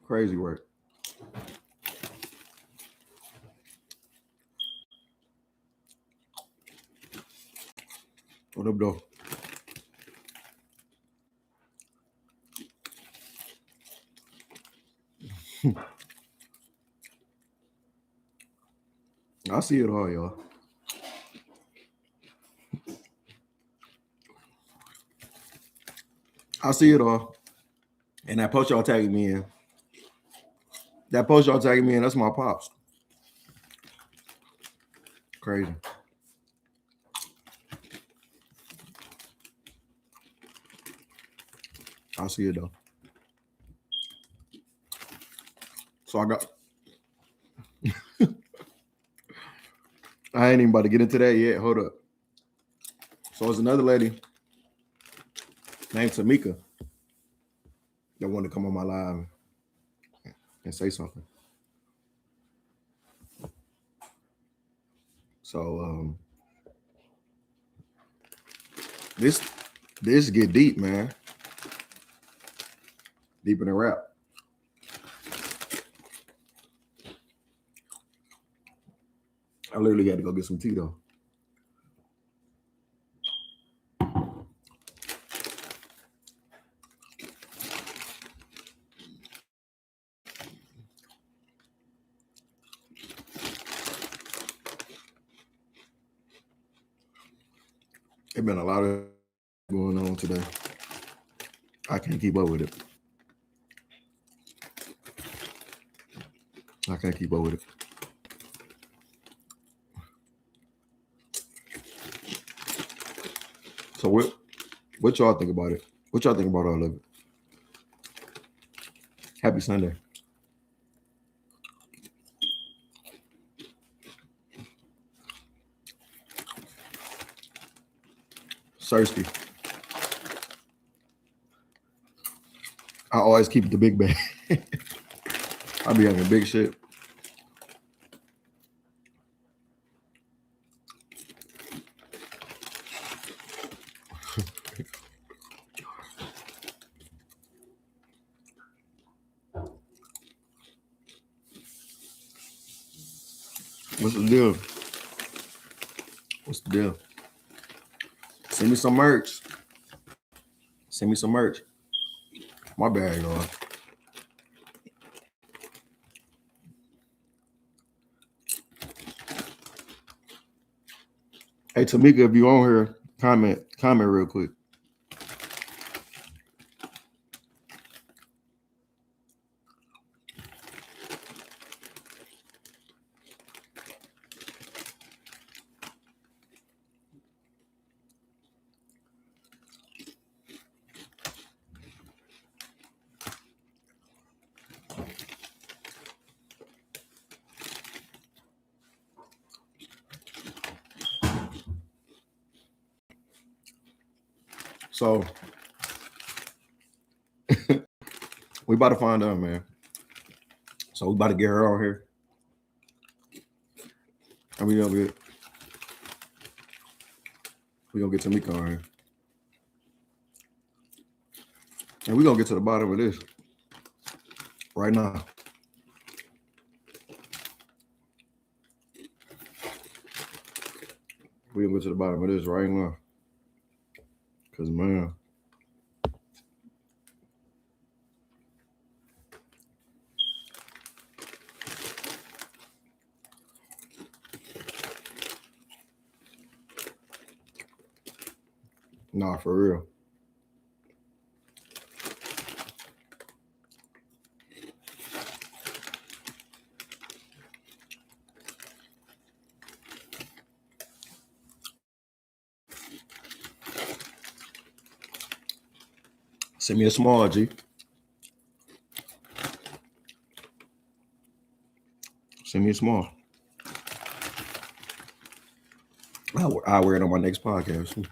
Crazy work. What up, though? I see it all, y'all. I see it all. And that post y'all tagging me in. That post y'all tagging me in, that's my pops. Crazy. I see it though. So I got I ain't even about to get into that yet. Hold up. So there's another lady named Tamika that wanted to come on my live and say something. So this get deep, man. Deeper than rap. I literally had to go get some tea though. There's been a lot of going on today. I can't keep up with it. I can't keep up with it. So what y'all think about it? What y'all think about all of it? Happy Sunday. Thirsty. I always keep the big bag. I be having big shit. What's the deal? What's the deal? Send me some merch. Send me some merch. My bad, y'all. Hey, Tamika, if you on here, comment real quick. So we about to find out, man. So we about to get her on here. And we gonna get Tamika on here. And we're gonna get to the bottom of this right now. We're gonna go to the bottom of this right now. Cause man. Nah, for real. Send me a small, G. Send me a small. I'll wear it on my next podcast.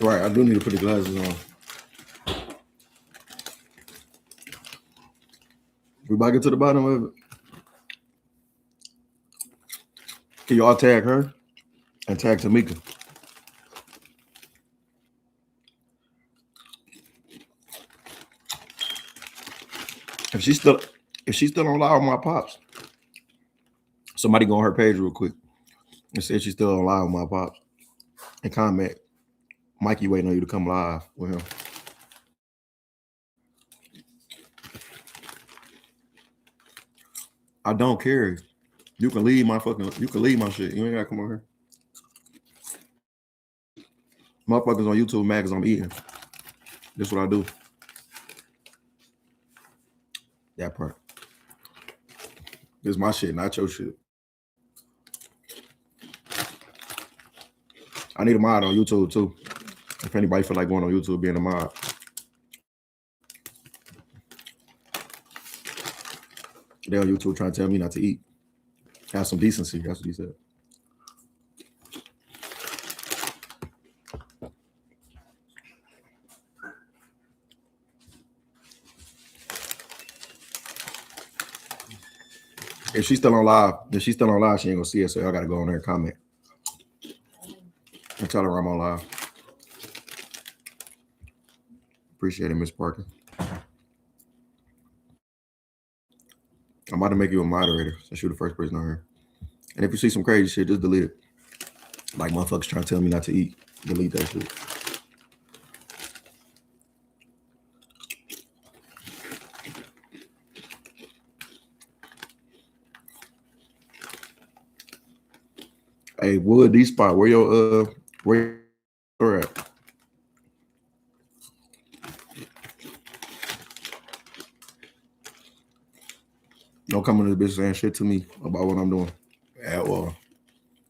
Right, I do need to put the glasses on. We about to get to the bottom of it. Can y'all tag her and tag Tamika? If she's still on live with my pops, somebody go on her page real quick and say she's still on live with my pops and comment, Mikey waiting on you to come live with him. I don't care. You can leave my shit. You ain't gotta come over here. Motherfuckers on YouTube mad because I'm eating. That's what I do. That part. This is my shit, not your shit. I need a mod on YouTube too. If anybody feel like going on YouTube, being a mod. They on YouTube trying to tell me not to eat. Have some decency. That's what he said. If she's still on live, she ain't gonna see it. So I gotta go on there and comment and tell her I'm on live. Appreciate it, Miss Parker. I'm about to make you a moderator since you're the first person on here. And if you see some crazy shit, just delete it. Like motherfuckers trying to tell me not to eat. Delete that shit. Hey, Wood, D Spot, where your at? Don't come into this bitch saying shit to me about what I'm doing. Yeah, well,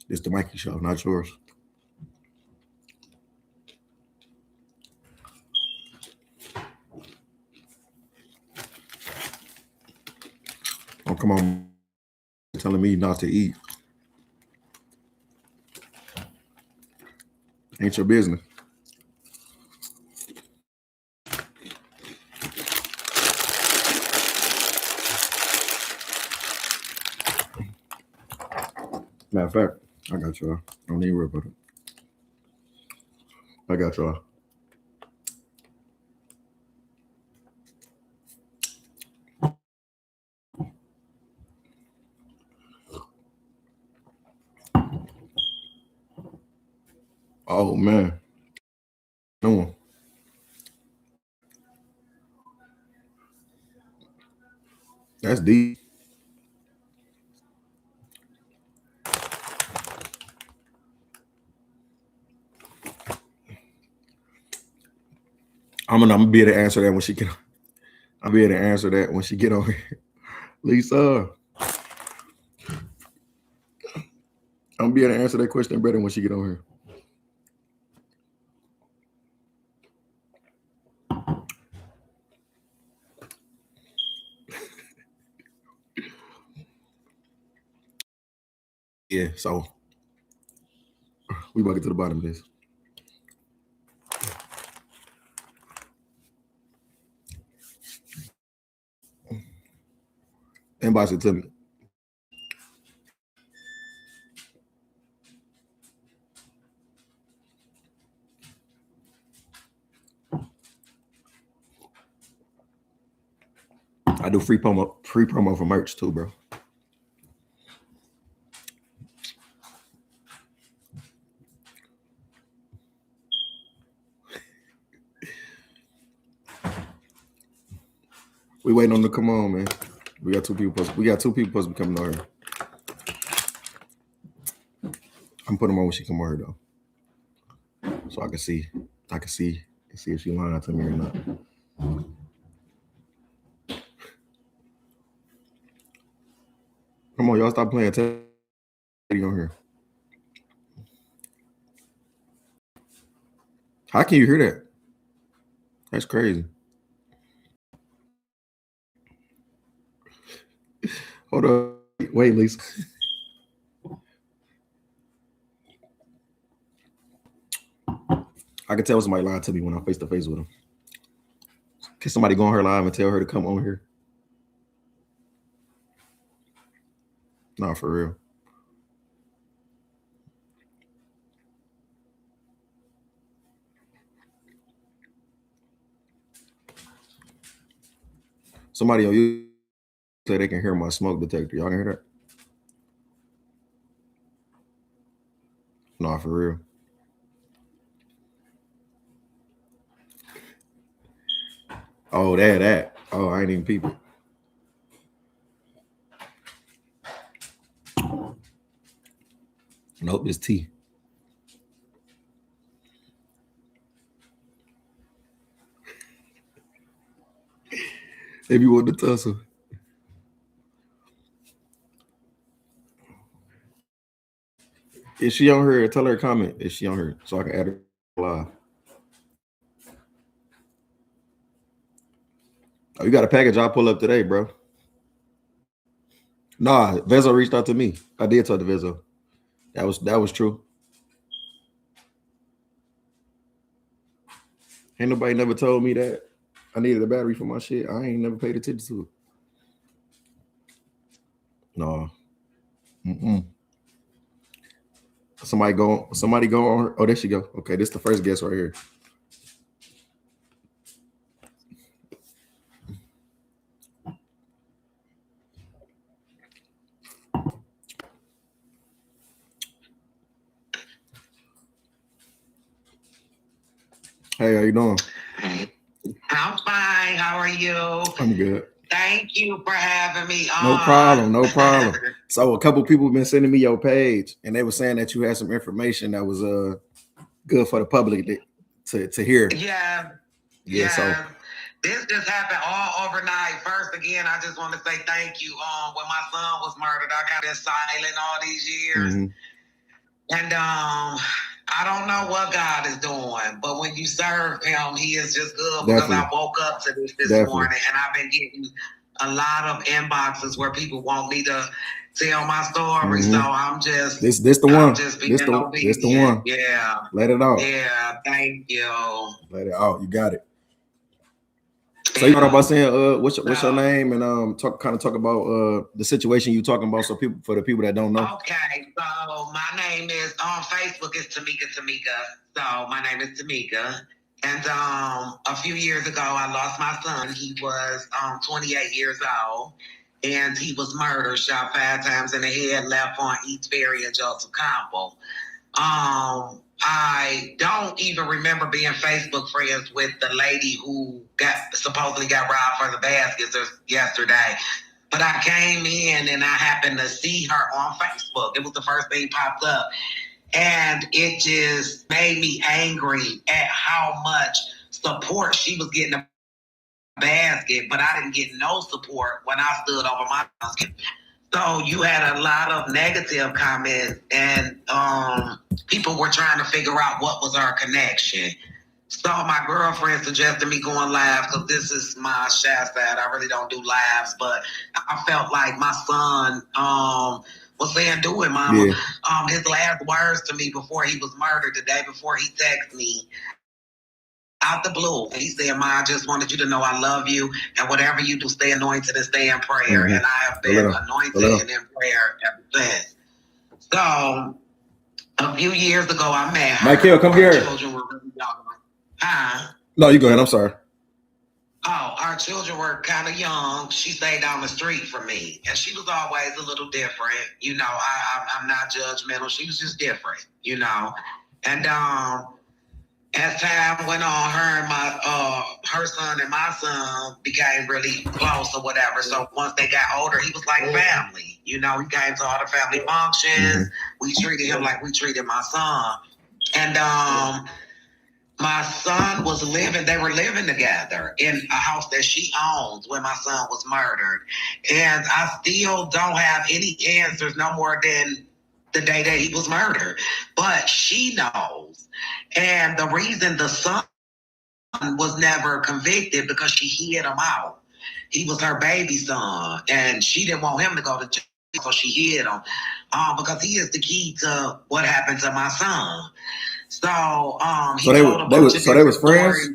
it's the Mikey show, not yours. Don't come on telling me not to eat. Ain't your business. Matter of fact, I got y'all. Don't even worry about it. I got y'all. Oh man. No one. That's deep. I'm gonna be able to answer that when she get. I'll be able to answer that when she get on here. Lisa. I'm gonna be able to answer that question better when she get on here. Yeah, so we about to get to the bottom of this. Inbox it to me. I do free promo for merch too, bro. We waiting on them to come on, man. We got two people supposed to be coming on here. I'm putting them on when she come on here though. So I can see if she lying to me or not. Come on, y'all, stop playing Teddy on here. How can you hear that? That's crazy. Hold up. Wait, Lisa. I can tell when somebody lied to me when I'm face to face with them. Can somebody go on her live and tell her to come on here? Nah, for real. Somebody on YouTube say they can hear my smoke detector. Y'all can hear that? Nah, for real. Oh, that. Oh, I ain't even people. Nope, it's tea. If you want to tussle. Is she on her? Tell her to comment. Is she on her? So I can add her live. Oh, you got a package I'll pull up today, bro. Nah, Vezo reached out to me. I did talk to Vezo. That was true. Ain't nobody never told me that I needed a battery for my shit. I ain't never paid attention to it. No. Somebody go on her. Oh, there she go. Okay, this is the first guest right here. Hey, how you doing? I'm fine. How are you? I'm good. Thank you for having me on. No problem. So a couple people have been sending me your page, and they were saying that you had some information that was good for the public to hear. Yeah. So this just happened all overnight. First, again, I just want to say thank you. When my son was murdered, I got been silent all these years. And I don't know what God is doing, but when you serve him, he is just good. Because I woke up to this morning, and I've been getting a lot of inboxes where people want me to tell my story. So I'm just this the one. I'm just being obedient. This the one. Yeah. Let it out. Yeah. Thank you. Let it out. You got it. So you know about saying what's your name and talk about the situation you talking about, so for the people that don't know. Okay, so my name is on Facebook is Tamika. So my name is Tamika. And a few years ago I lost my son. He was 28 years old, and he was murdered, shot 5 times in the head, left on East Ferry and Joseph Campbell. I don't even remember being Facebook friends with the lady who supposedly got robbed for the baskets yesterday. But I came in and I happened to see her on Facebook. It was the first thing popped up. And it just made me angry at how much support she was getting a basket, but I didn't get no support when I stood over my basket. So you had a lot of negative comments, and people were trying to figure out what was our connection. So my girlfriend suggested me going live because this is my shy side. I really don't do lives, but I felt like my son was saying, "Do it, mama." Yeah. His last words to me before he was murdered, the day before, he texted me out the blue. He said, "Ma, I just wanted you to know I love you, and whatever you do, stay anointed and stay in prayer." And I have been anointed and in prayer ever since. So a few years ago, I met her. Michael, come here. Children were really young. Huh? No, you go ahead. I'm sorry. Oh, our children were kind of young. She stayed down the street from me, and she was always a little different. You know, I'm not judgmental. She was just different, you know. And as time went on, her and her son and my son became really close or whatever. So once they got older, he was like family. You know, he came to all the family functions. We treated him like we treated my son. And my son they were living together in a house that she owns when my son was murdered. And I still don't have any answers, no more than the day that he was murdered. But she knows. And the reason the son was never convicted because she hid him out. He was her baby son, and she didn't want him to go to jail, so she hid him because he is the key to what happened to my son. So he So they was friends.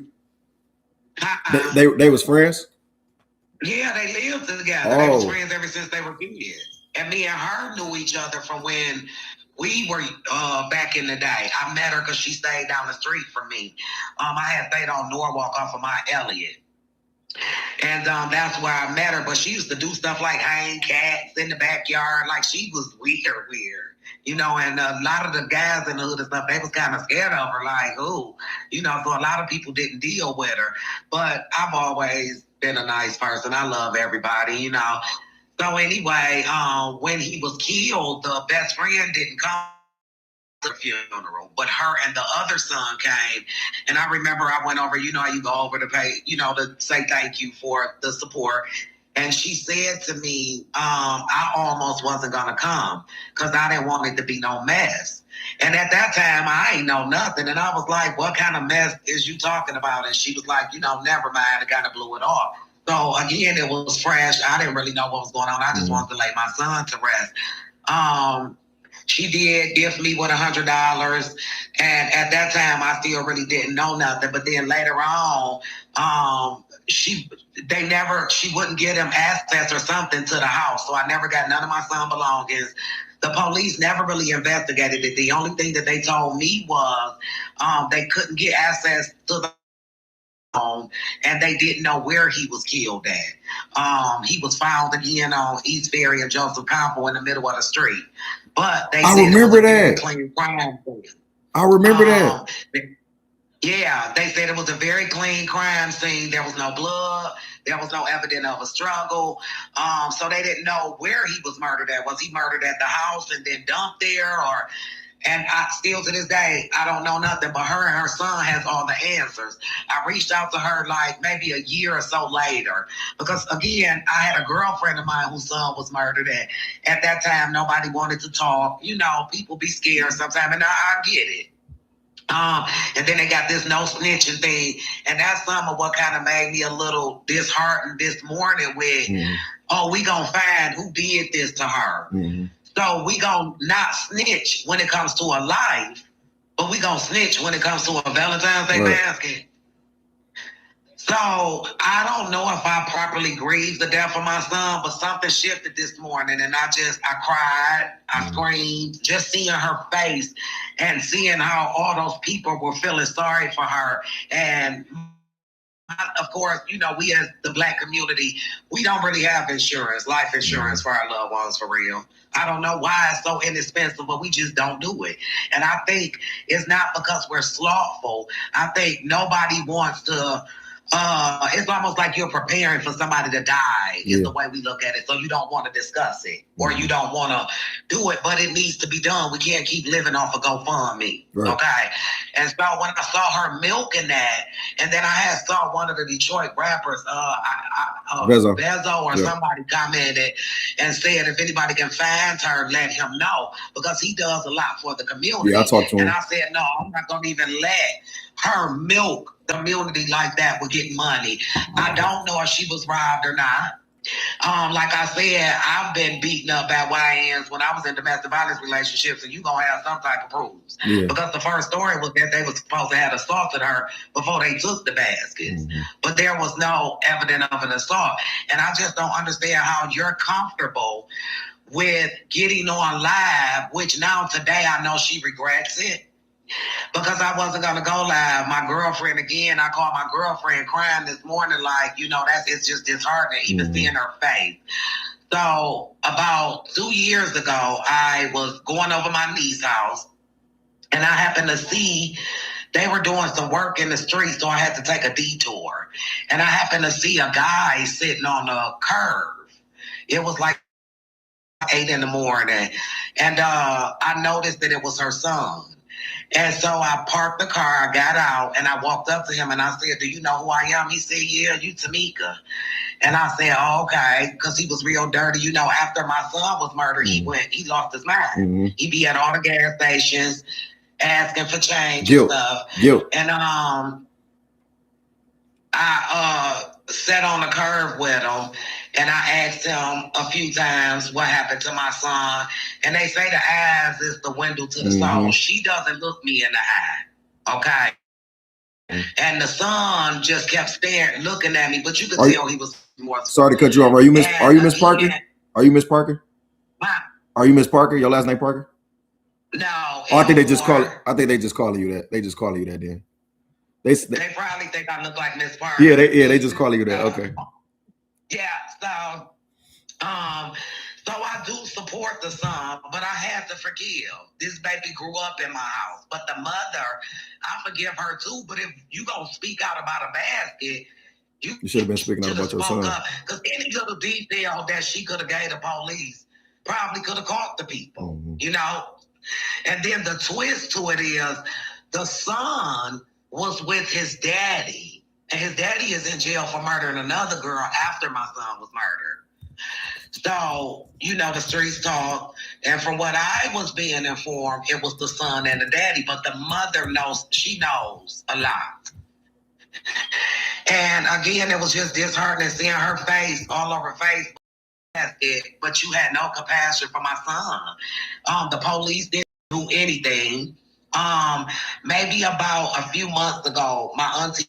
They was friends. Yeah, they lived together. They was friends ever since they were kids. And me and her knew each other from when we were back in the day. I met her because she stayed down the street from me. I had stayed on Norwalk off of my Elliott. And that's where I met her. But she used to do stuff like hang cats in the backyard. Like, she was weird. You know, and a lot of the guys in the hood and stuff, they was kind of scared of her. Like, ooh, you know, so a lot of people didn't deal with her. But I've always been a nice person. I love everybody, you know. So anyway, when he was killed, the best friend didn't come to the funeral, but her and the other son came. And I remember I went over, you know how you go over to pay, you know, to say thank you for the support. And she said to me, I almost wasn't going to come because I didn't want it to be no mess. And at that time, I ain't know nothing. And I was like, what kind of mess is you talking about? And she was like, you know, never mind. I kind of blew it off. So again, it was fresh. I didn't really know what was going on. I just wanted to lay my son to rest. She did gift me with $100. And at that time, I still really didn't know nothing. But then later on, she wouldn't get him access or something to the house. So I never got none of my son belongings. The police never really investigated it. The only thing that they told me was they couldn't get access to the home, and they didn't know where he was killed at. He was found again on East Ferry and Joseph Campo in the middle of the street. But they said remember it was a very that. clean crime scene. I remember that. Yeah, they said it was a very clean crime scene. There was no blood. There was no evidence of a struggle. So they didn't know where he was murdered at. Was he murdered at the house and then dumped there? And I still to this day, I don't know nothing, but her and her son has all the answers. I reached out to her like maybe a year or so later because, again, I had a girlfriend of mine whose son was murdered at that time. Nobody wanted to talk. You know, people be scared sometimes, and I get it. And then they got this no snitching thing, and that's some of what kind of made me a little disheartened this morning with, oh, we gonna find who did this to her. So we gonna not snitch when it comes to a life, but we gonna snitch when it comes to a Valentine's Day basket. So I don't know if I properly grieved the death of my son, but something shifted this morning, and I cried, I screamed, just seeing her face and seeing how all those people were feeling sorry for her. And of course, you know, we as the Black community, we don't really have insurance, life insurance for our loved ones, for real. I don't know why it's so inexpensive, but we just don't do it. And I think it's not because we're slothful. I think nobody wants to, it's almost like you're preparing for somebody to die is the way we look at it. So you don't want to discuss it or you don't want to do it, but it needs to be done. We can't keep living off of GoFundMe. Right. Okay. And so when I saw her milking that, and then I saw one of the Detroit rappers, Bezo or somebody commented and said, if anybody can find her, let him know, because he does a lot for the community. Yeah, I talked to him. And I said, no, I'm not going to even let her milk the community like that with getting money. I don't know if she was robbed or not. Like I said, I've been beaten up by YNs when I was in domestic violence relationships, and you gonna have some type of proofs. Because the first story was that they was supposed to have assaulted her before they took the baskets. But there was no evidence of an assault. And I just don't understand how you're comfortable with getting on live, which now today I know she regrets it. Because I wasn't going to go live. My girlfriend, again, I called my girlfriend crying this morning, like, you know, it's just disheartening, even seeing her face. So about 2 years ago, I was going over my niece's house, and I happened to see they were doing some work in the street, so I had to take a detour. And I happened to see a guy sitting on a curb. It was like 8 in the morning, and I noticed that it was her son. And so I parked the car, I got out, and I walked up to him, and I said, do you know who I am? He said, yeah, you Tamika. And I said, oh, okay, because he was real dirty. You know, after my son was murdered, he lost his mind. He be at all the gas stations asking for change and stuff. And I sat on the curb with him, And I asked him a few times what happened to my son. And they say the eyes is the window to the soul. She doesn't look me in the eye. Okay. And the son just kept staring, looking at me, but you could tell he was more. Sorry to cut you off. Are you Miss Parker? Are you Miss Parker? Are you Miss Parker? Your last name Parker? No. Oh, I think they just call it. I think they just calling you that. They just calling you that then. They probably think I look like Miss Parker. Yeah, they just calling you that. Okay. Yeah, so I do support the son, but I had to forgive. This baby grew up in my house, but the mother, I forgive her too. But if you gonna speak out about a basket, you should have been speaking out about your son. Because any little detail that she could have gave the police probably could have caught the people, you know. And then the twist to it is the son was with his daddy. And his daddy is in jail for murdering another girl after my son was murdered. So, you know, the streets talk. And from what I was being informed, it was the son and the daddy. But the mother knows, she knows a lot. And again, it was just disheartening seeing her face all over Facebook. But you had no compassion for my son. The police didn't do anything. Maybe about a few months ago, my auntie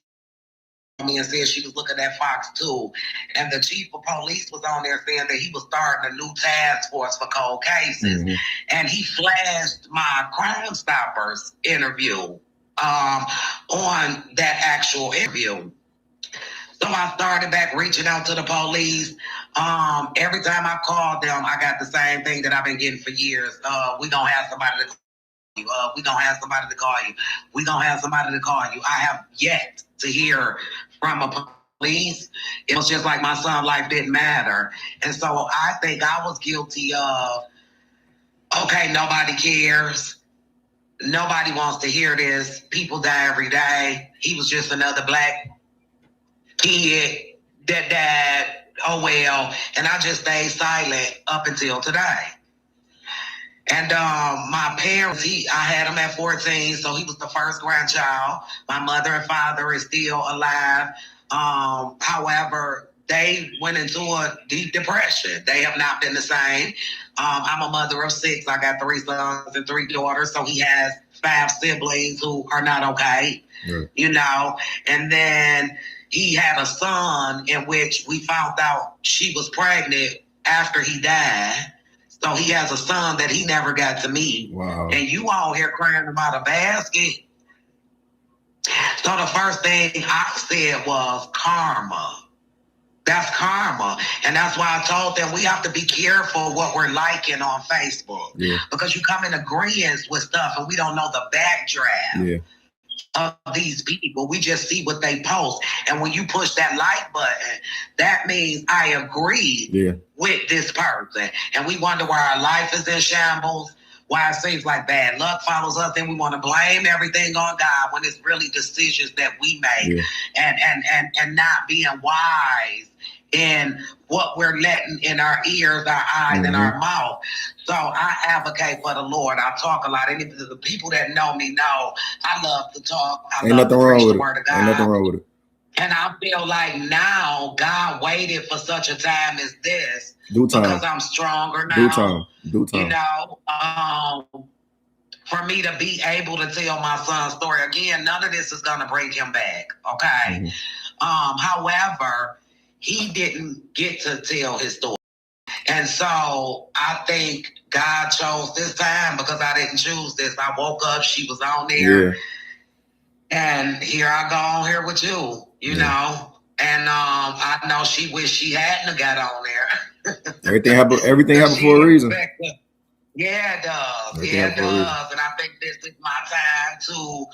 me and said she was looking at Fox 2, and the chief of police was on there saying that he was starting a new task force for cold cases, and he flashed my Crime Stoppers interview on that actual interview. So I started back reaching out to the police. Every time I called them, I got the same thing that I've been getting for years. We gonna have somebody to call you. We gonna have somebody to call you. We gonna have somebody to call you. I have yet to hear from a police. It was just like my son's life didn't matter. And so I think I was guilty of, okay, nobody cares. Nobody wants to hear this. People die every day. He was just another black kid that died. Oh, well. And I just stayed silent up until today. And my parents, I had him at 14, so he was the first grandchild. My mother and father is still alive. However, they went into a deep depression. They have not been the same. I'm a mother of 6. I got 3 sons and 3 daughters, so he has 5 siblings who are not okay, you know. And then he had a son in which we found out she was pregnant after he died. So he has a son that he never got to meet. Wow. And you all here crying about a basket. So the first thing I said was karma. That's karma. And that's why I told them we have to be careful what we're liking on Facebook. Yeah. Because you come in agreement with stuff and we don't know the backdraft of these people. We just see what they post. And when you push that like button, that means I agree with this person. And we wonder why our life is in shambles, why it seems like bad luck follows us, and we want to blame everything on God when it's really decisions that we make and not being wise in what we're letting in our ears, our eyes, and our mouth. So I advocate for the Lord. I talk a lot. And the people that know me know I love to talk. I love to preach the word of God. Ain't nothing wrong with it. And I feel like now God waited for such a time as this time. Because I'm stronger now. Do time. You know, for me to be able to tell my son's story again, none of this is going to bring him back. Okay. However, he didn't get to tell his story. And so I think God chose this time because I didn't choose this. I woke up, she was on there. And here I go on here with you, you know. And I know she wished she hadn't have got on there. Everything happened for a reason. Yeah, it does. It does. And I think this is my time to,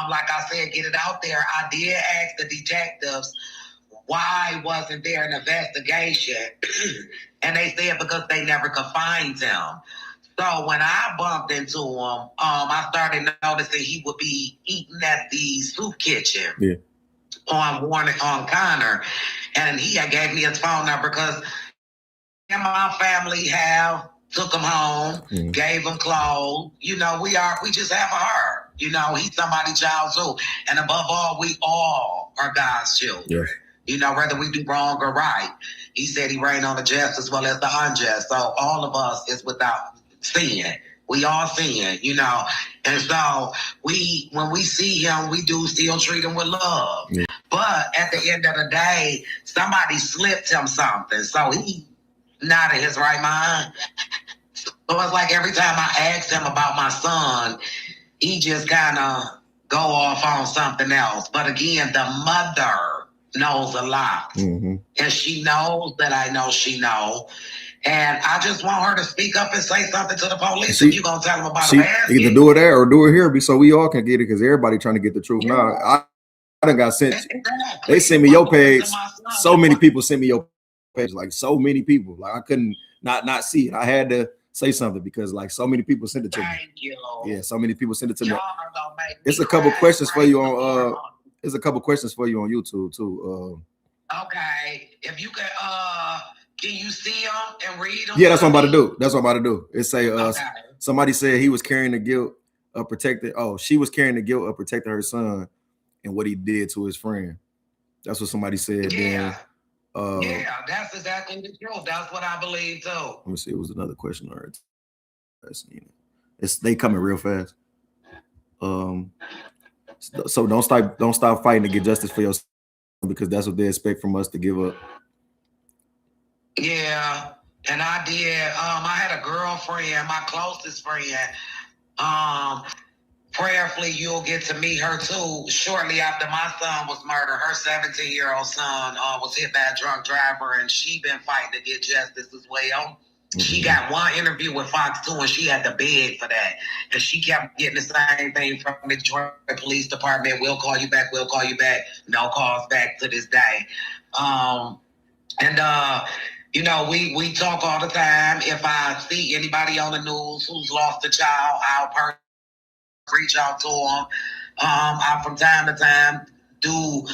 like I said, get it out there. I did ask the detectives, why wasn't there an investigation? And they said because they never could find him. So when I bumped into him, I started noticing he would be eating at the soup kitchen on Connor. And he had gave me his phone number because him and my family took him home, gave him clothes. You know, we just have a heart. You know, he's somebody's child too. And above all, we all are God's children. whether we do wrong or right. He said he reigned on the just as well as the unjust. So all of us is without sin. We all sin, And so when we see him, we do still treat him with love. Yeah. But at the end of the day, somebody slipped him something. So he not in his right mind. So it's like every time I ask him about my son, he just kind of go off on something else. But again, the mother knows a lot. Mm-hmm. And she knows that I know she knows. And I just want her to speak up and say something to the police. If you're going to tell them about the basket. Either do it there or do it here so we all can get it, because everybody trying to get the truth. Yeah. Now, I done got sent. Exactly. They sent me your page. So many people sent me your page. Like, so many people. Like, I couldn't not see it. I had to say something because, like, so many people sent it to me. Thank you. Yeah, so many people sent it to me. It's a couple questions for you on there's a couple questions for you on YouTube too. Okay. If you can you see them and read them? Yeah, that's what I'm about to do. It say somebody said he was carrying the guilt of protecting. Oh, she was carrying the guilt of protecting her son and what he did to his friend. That's what somebody said. Yeah. Yeah, that's exactly the truth. That's what I believe too. Let me see. It was another question. All right. They coming real fast. So don't stop fighting to get justice for yourself, because that's what they expect from us to give up. Yeah, and I did. I had a girlfriend, my closest friend. Prayerfully, you'll get to meet her too. Shortly after my son was murdered, her 17-year-old son was hit by a drunk driver, and she been fighting to get justice as well. Mm-hmm. She got one interview with Fox 2, and she had to beg for that. And she kept getting the same thing from the Detroit Police Department. We'll call you back. We'll call you back. No calls back to this day. We talk all the time. If I see anybody on the news who's lost a child, I'll reach out to them. I from time to time do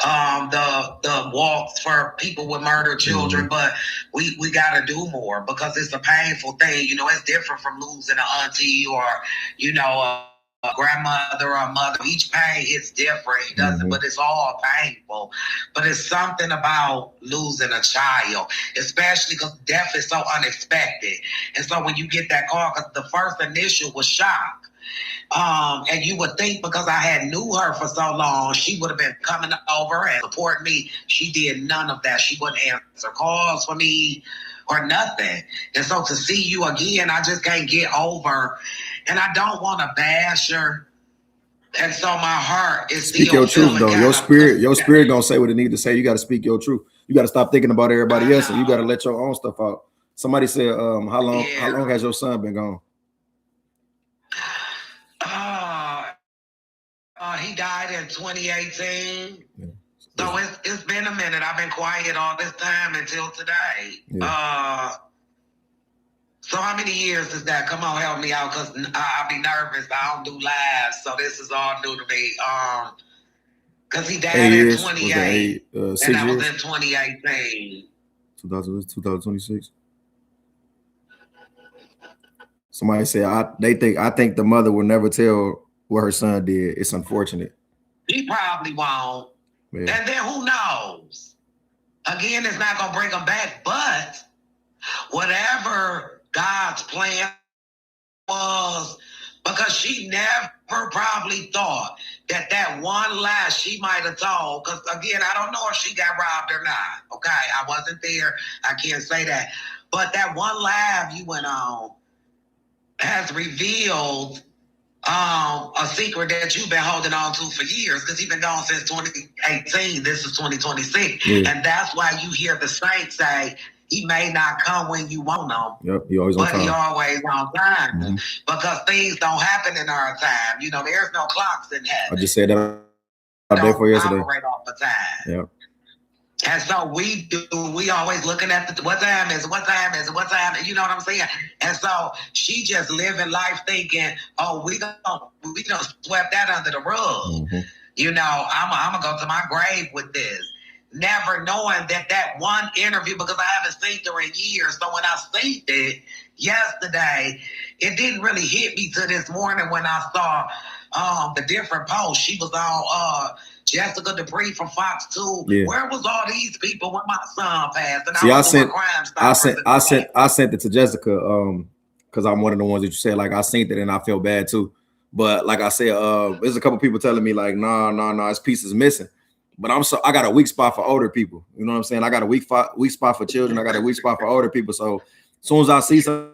the walks for people with murdered children, but we got to do more because it's a painful thing. It's different from losing an auntie or a grandmother or a mother. Each pain is different. It doesn't, but it's all painful. But it's something about losing a child, especially because death is so unexpected. And so when you get that call, because the first initial was shock. And you would think because I had knew her for so long, she would have been coming over and supporting me. She did none of that. She wouldn't answer calls for me or nothing. And so to see you again, I just can't get over. And I don't want to bash her. And so my heart is speak your truth, though. Your spirit gonna say what it needs to say. You got to speak your truth. You got to stop thinking about everybody else, and you got to let your own stuff out. Somebody said, how long has your son been gone? He died in 2018. Yeah. So it's been a minute. I've been quiet all this time until today. Yeah. So how many years is that? Come on, help me out, because I'll be nervous. I don't do live, so this is all new to me. Because he died in 28, and that was in 2018. 2026. Somebody said I think the mother will never tell what her son did. It's unfortunate. He probably won't. Yeah. And then who knows? Again, it's not gonna bring him back, but whatever God's plan was, because she never probably thought that one lie she might have told, because again, I don't know if she got robbed or not. Okay, I wasn't there. I can't say that. But that one live you went on has revealed a secret that you've been holding on to for years, because he's been gone since 2018. This is 2026. Yeah. And that's why you hear the saints say, he may not come when you want him. Yep, he always on time. But he always on time. Because things don't happen in our time. There's no clocks in heaven. I just said that all day for yesterday. Operate off the time. Yep. And so we always looking at what time is it, you know what I'm saying? And so she just living life thinking, oh, we gonna sweep that under the rug. I'm gonna go to my grave with this. Never knowing that one interview, because I haven't seen her in years. So when I seen it yesterday, it didn't really hit me till this morning when I saw the different posts. She was on Jessica Dupree from Fox 2. Yeah. Where was all these people when my son passed? And See, I was doing Crime Stoppers. I sent it to Jessica because I'm one of the ones that you said, like, I seen it and I felt bad too. But like I said, there's a couple people telling me like, nah, this piece is missing. But I got a weak spot for older people. You know what I'm saying? I got a weak spot for children. I got a weak spot for older people. So as soon as I see something,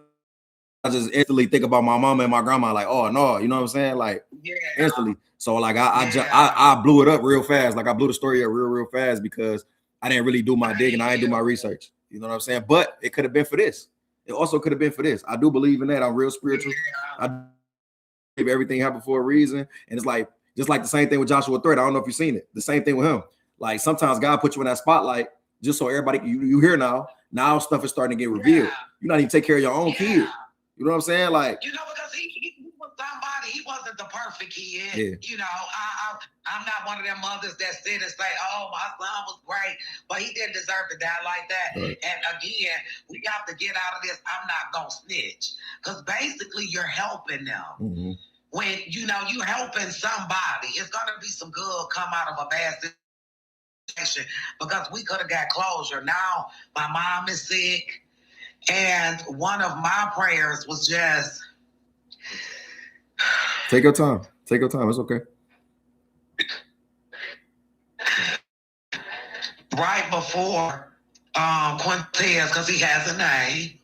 I just instantly think about my mama and my grandma, like, oh no, you know what I'm saying? Like instantly. So like I blew it up real fast. Like I blew the story up real fast because I didn't really do my digging. I didn't do my research. You know what I'm saying? But it could have been for this. It also could have been for this. I do believe in that. I'm real spiritual. I believe everything happened for a reason. And it's like, just like the same thing with Joshua Threat. I don't know if you've seen it. The same thing with him. Like sometimes God puts you in that spotlight just so everybody, you hear now stuff is starting to get revealed. You're not even take care of your own kid. You know what I'm saying? Like, you know, because he was somebody, he wasn't the perfect kid. Yeah. You know, I'm not one of them mothers that sit and say, oh, my son was great, but he didn't deserve to die like that. Right. And again, we have to get out of this. I'm not going to snitch. Because basically you're helping them. Mm-hmm. When, you know, you helping somebody, it's going to be some good come out of a bad situation because we could have got closure. Now my mom is sick. And one of my prayers was just take your time. Take your time. It's okay. Right before Quintez, because he has a name.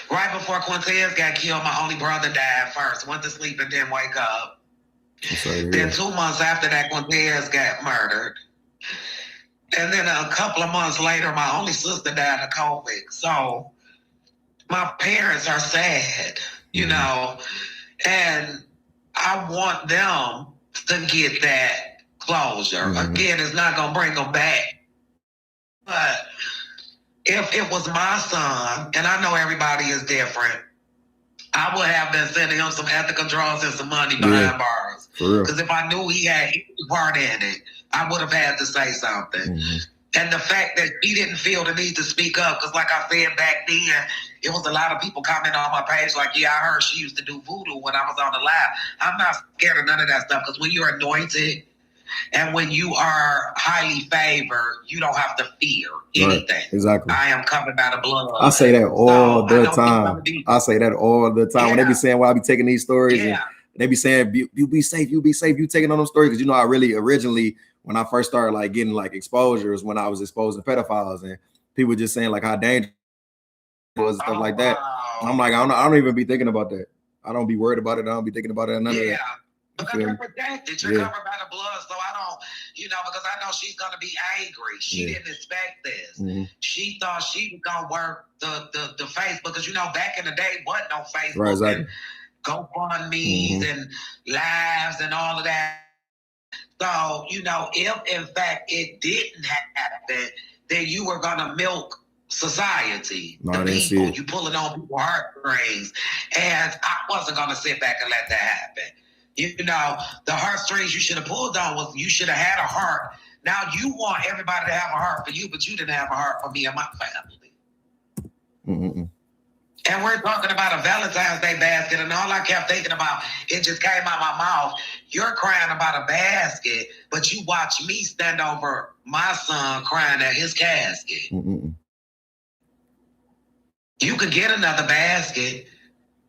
Right before Quintez got killed, my only brother died first. Went to sleep and didn't wake up. Then 2 months after that, Quintez got murdered. And then a couple of months later, my only sister died of COVID. So my parents are sad, you know, and I want them to get that closure. Mm-hmm. Again, it's not going to bring them back. But if it was my son, and I know everybody is different, I would have been sending him some ethical draws and some money behind bars. Because if I knew he had any part in it, I would have had to say something. Mm-hmm. And the fact that he didn't feel the need to speak up, because like I said back then, it was a lot of people commenting on my page like, yeah, I heard she used to do voodoo when I was on the live. I'm not scared of none of that stuff, because when you're anointed and when you are highly favored, you don't have to fear anything. Right, exactly. I am covered by the blood. I say that all the time. I say that all the time. Yeah. When they be saying, well, I be taking these stories and they be saying, you be safe, you taking on those stories. Because, you know, I really originally, when I first started like getting like exposures, when I was exposing pedophiles and people just saying like how dangerous it was and stuff like that. And I'm like, I don't even be thinking about that. I don't be worried about it. I don't be thinking about it. None of that. Because you're protected. You're covered by the blood. So I don't, you know, because I know she's going to be angry. She didn't expect this. Mm-hmm. She thought she was going to work the Facebook. Because, you know, back in the day, wasn't no Facebook. Right, exactly. And GoFundMe's and lives and all of that. So, you know, if in fact it didn't happen, then you were going to milk society, no, the people. You pulling on people's heartstrings. And I wasn't going to sit back and let that happen. You know, the heartstrings you should have pulled on was you should have had a heart. Now you want everybody to have a heart for you, but you didn't have a heart for me and my family. Mm-hmm. And we're talking about a Valentine's Day basket, and all I kept thinking about, it just came out my mouth. You're crying about a basket, but you watch me stand over my son crying at his casket. Mm-hmm. You could get another basket.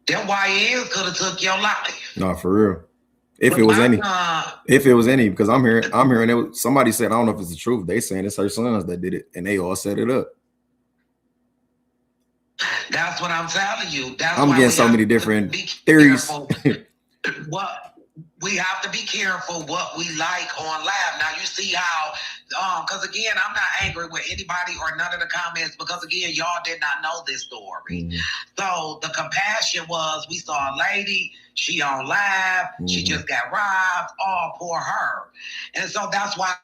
Them YNs could have took your life. No, for real. If it was any, because I'm hearing it. Somebody said, I don't know if it's the truth. They saying it's her sons that did it, and they all set it up. That's what I'm telling you. I'm getting so many different theories. What we have to be careful what we like on live. Now you see how, because again, I'm not angry with anybody or none of the comments because again, y'all did not know this story. Mm-hmm. So the compassion was, we saw a lady, she on live, she just got robbed, all poor her. And so that's why I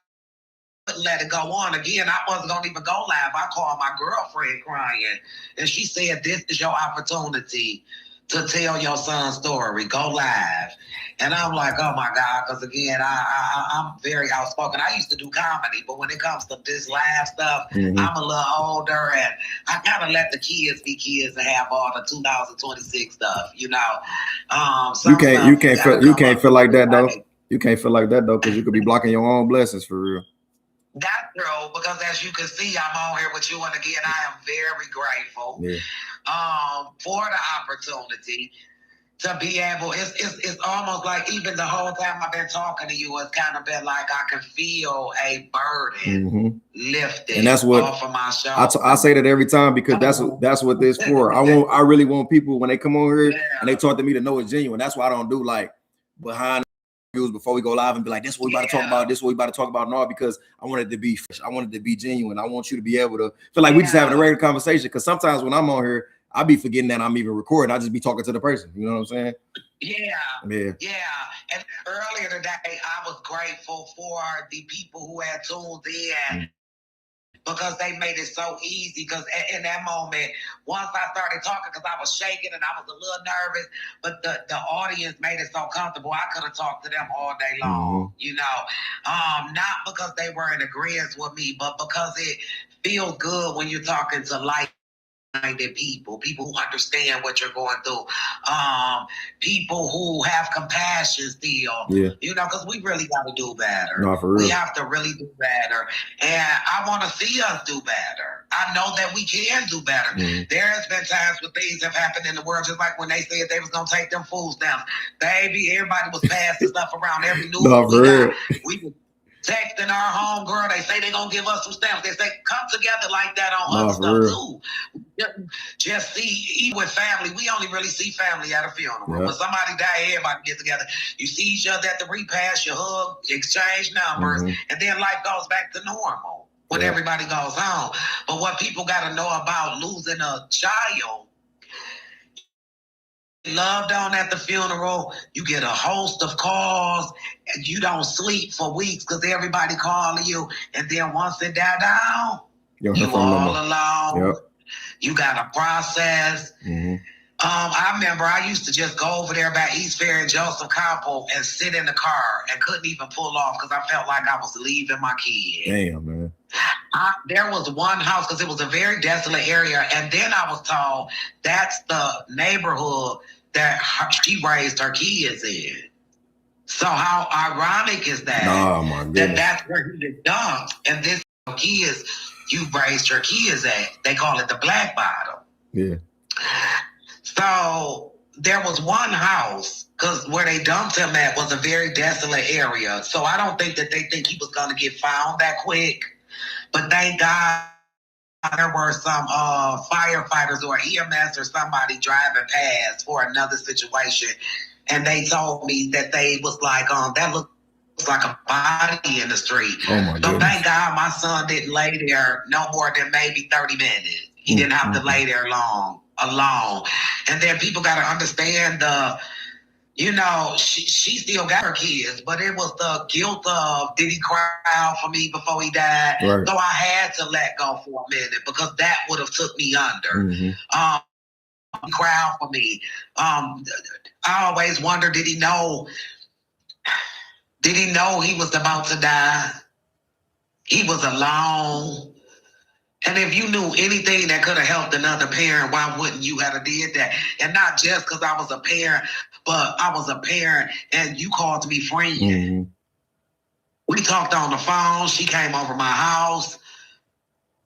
couldn't let it go on. Again, I wasn't going to even go live. I called my girlfriend crying and she said, this is your opportunity to tell your son's story. Go live. And I'm like, oh my God, because again, I'm very outspoken. I used to do comedy, but when it comes to this live stuff, I'm a little older and I kind of let the kids be kids and have all the 2026 stuff, you know. You can't feel like that though. You can't feel like that though, because you could be blocking your own blessings for real. That's true, because as you can see, I'm on here with you, and again, I am very grateful for the opportunity to be able. It's almost like even the whole time I've been talking to you, it's kind of been like I can feel a burden lifted, and that's what off of my shoulders. I say that every time, because that's what this for. I really want people when they come on here and they talk to me to know it's genuine. That's why I don't do like behind before we go live and be like, this is what we about to talk about, this is what we about to talk about, and all, because I want it to be fresh. I want it to be genuine. I want you to be able to feel like we just having a regular conversation, because sometimes when I'm on here, I be forgetting that I'm even recording. I just be talking to the person. You know what I'm saying? Yeah. And earlier today, I was grateful for the people who had tuned in, because they made it so easy. Because in that moment, once I started talking, because I was shaking and I was a little nervous, but the audience made it so comfortable, I could have talked to them all day long, you know. Not because they were in agreement with me, but because it feels good when you're talking to like-minded people who understand what you're going through, people who have compassion still, you know, because we really got to do better. No, for real. We have to really do better, and I want to see us do better. I know that we can do better. There has been times when things have happened in the world, just like when they said they was gonna take them food stamps. Baby, everybody was passing stuff around. Every news we was texting our home girl. They say they're gonna give us some stamps. They say come together like that on other stuff too. Just see, even with family, we only really see family at a funeral. When somebody die, everybody get together. You see each other at the repast, you hug, exchange numbers, and then life goes back to normal when everybody goes home. But what people got to know about losing a child, loved on at the funeral, you get a host of calls, and you don't sleep for weeks because everybody calling you, and then once it die down, you all alone. You got to process. I remember I used to just go over there by East Fair and Joseph Copple and sit in the car and couldn't even pull off because I felt like I was leaving my kid. Damn, man. There was one house, because it was a very desolate area, and then I was told that's the neighborhood that she raised her kids in. So how ironic is that? Oh, my goodness. That's where he get dumped, and this kids you raised your kids at. They call it the Black Bottom. Yeah. So there was one house, because where they dumped him at was a very desolate area. So I don't think that they think he was going to get found that quick. But thank God there were some firefighters or EMS or somebody driving past for another situation. And they told me that they was like, that looks like a body in the street. Oh my so thank God my son didn't lay there no more than maybe 30 minutes. He didn't have to lay there long, alone. And then people got to understand you know, she still got her kids, but it was the guilt of, did he cry out for me before he died? Right. So I had to let go for a minute, because that would have took me under. He cried out for me. I always wonder, did he know he was about to die? He was alone. And if you knew anything that could have helped another parent, why wouldn't you have did that? And not just because I was a parent, but I was a parent and you called me friend. We talked on the phone. She came over my house.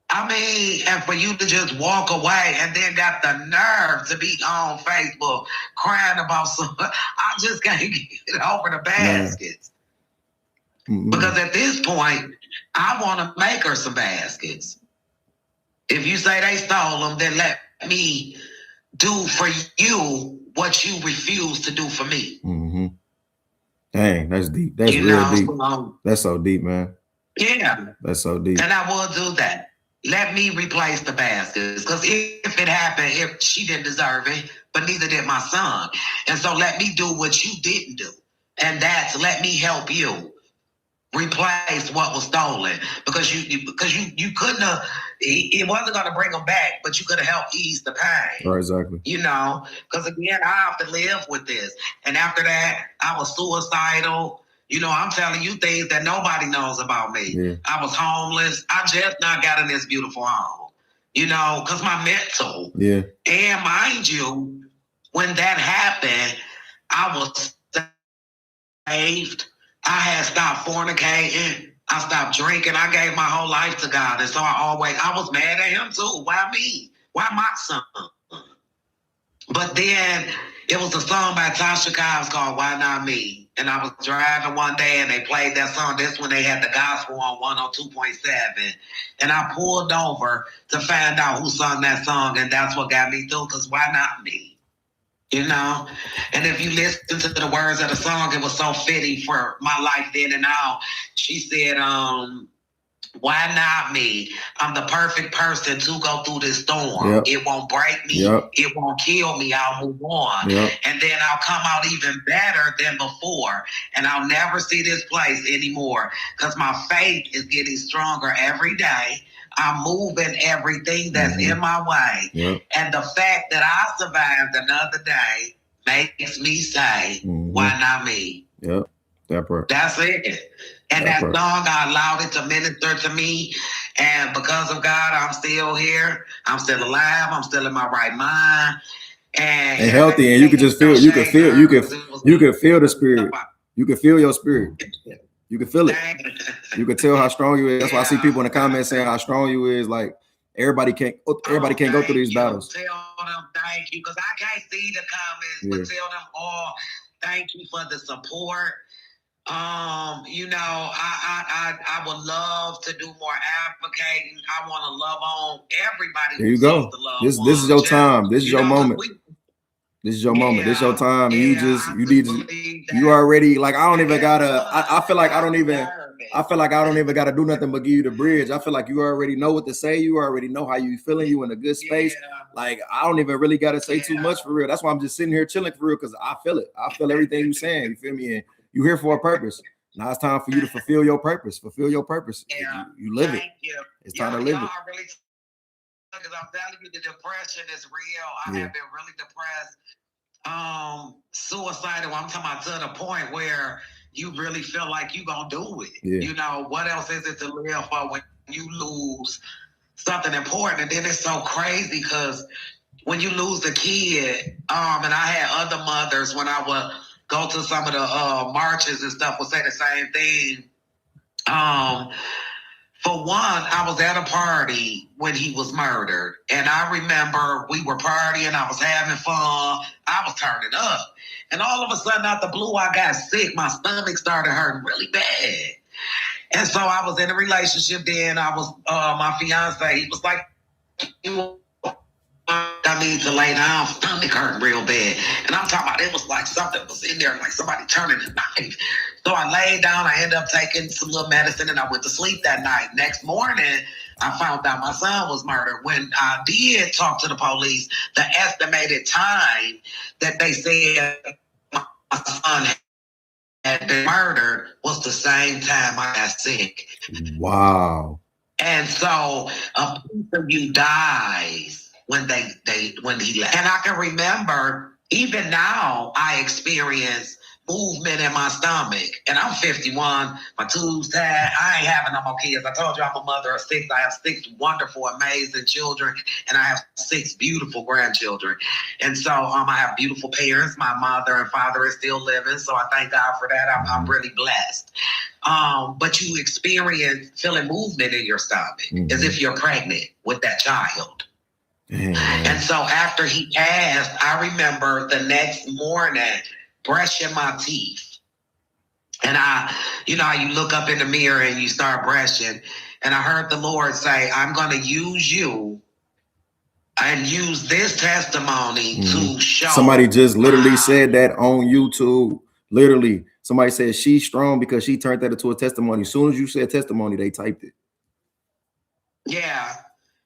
I mean, and for you to just walk away and then got the nerve to be on Facebook crying about I just can't get over the baskets. Because at this point, I want to make her some baskets. If you say they stole them, then let me do for you what you refuse to do for me. Dang, that's deep. That's real deep. That's so deep, man. Yeah. That's so deep. And I will do that. Let me replace the baskets. Because if it happened, if she didn't deserve it, but neither did my son. And so let me do what you didn't do. And that's let me help you replace what was stolen, because you couldn't have. It wasn't going to bring them back, but you could have helped ease the pain. Right, exactly. You know, because again, I have to live with this. And after that, I was suicidal. You know, I'm telling you things that nobody knows about me. Yeah. I was homeless. I just not got in this beautiful home. You know, because my mental. Yeah. And mind you, when that happened, I was saved. I had stopped fornicating. I stopped drinking. I gave my whole life to God. And so I was mad at him too. Why me? Why my son? But then it was a song by Tasha Cobbs called Why Not Me? And I was driving one day and they played that song. This when they had the gospel on 102.7. And I pulled over to find out who sung that song. And that's what got me through, because why not me? You know? And if you listen to the words of the song, it was so fitting for my life then and now. She said, why not me? I'm the perfect person to go through this storm. Yep. It won't break me. Yep. It won't kill me. I'll move on. Yep. And then I'll come out even better than before. And I'll never see this place anymore, because my faith is getting stronger every day. I'm moving everything that's in my way. Yep. And the fact that I survived another day makes me say, why not me? Yep. That part. That's it. And that song, I allowed it to minister to me. And because of God, I'm still here. I'm still alive. I'm still in my right mind. And healthy. And you could just feel, you could feel the spirit. You can feel your spirit. You can feel it. You can tell how strong you is. That's why I see people in the comments saying how strong you is. Like, everybody can't go through these battles. Tell them thank you, because I can't see the comments, but tell them all thank you for the support. You know, I would love to do more advocating. I want to love on everybody. There you go. This is your time. This is your moment. This is your moment. This is your time. And you already, like, I don't even gotta, I feel like I don't even gotta do nothing but give you the bridge. I feel like you already know what to say. You already know how you feeling. You in a good space. Like, I don't even really gotta say too much for real. That's why I'm just sitting here chilling for real, because I feel it. I feel everything you're saying. You feel me? And you here for a purpose. Now it's time for you to fulfill your purpose. Fulfill your purpose. You live it. It's time to live it. Because I'm telling you, the depression is real. I have been really depressed. Suicidal. I'm talking about to the point where you really feel like you're going to do it. You know, what else is it to live for when you lose something important? And then it's so crazy, because when you lose a kid, and I had other mothers when I would go to some of the marches and stuff, would say the same thing. For one, I was at a party when he was murdered. And I remember we were partying. I was having fun. I was turning up. And all of a sudden, out the blue, I got sick. My stomach started hurting really bad. And so I was in a relationship then. I was, my fiance, he was like, I need to lay down, stomach hurting real bad. And I'm talking about, it was like something was in there, like somebody turning a knife. So I laid down, I ended up taking some little medicine, and I went to sleep that night. Next morning, I found out my son was murdered. When I did talk to the police, the estimated time that they said my son had been murdered was the same time I got sick. Wow. And so a piece of you dies when he left. And I can remember, even now, I experience movement in my stomach. And I'm 51, my tubes tied. I ain't having no more kids. I told you I'm a mother of 6. I have 6 wonderful, amazing children, and I have 6 beautiful grandchildren. And so I have beautiful parents. My mother and father is still living, so I thank God for that. I'm really blessed. But you experience feeling movement in your stomach, as if you're pregnant with that child. And so after he passed, I remember the next morning brushing my teeth. And you know, you look up in the mirror and you start brushing. And I heard the Lord say, I'm going to use you and use this testimony to show. Somebody just literally said that on YouTube. Literally, somebody said she's strong because she turned that into a testimony. As soon as you said testimony, they typed it. Yeah.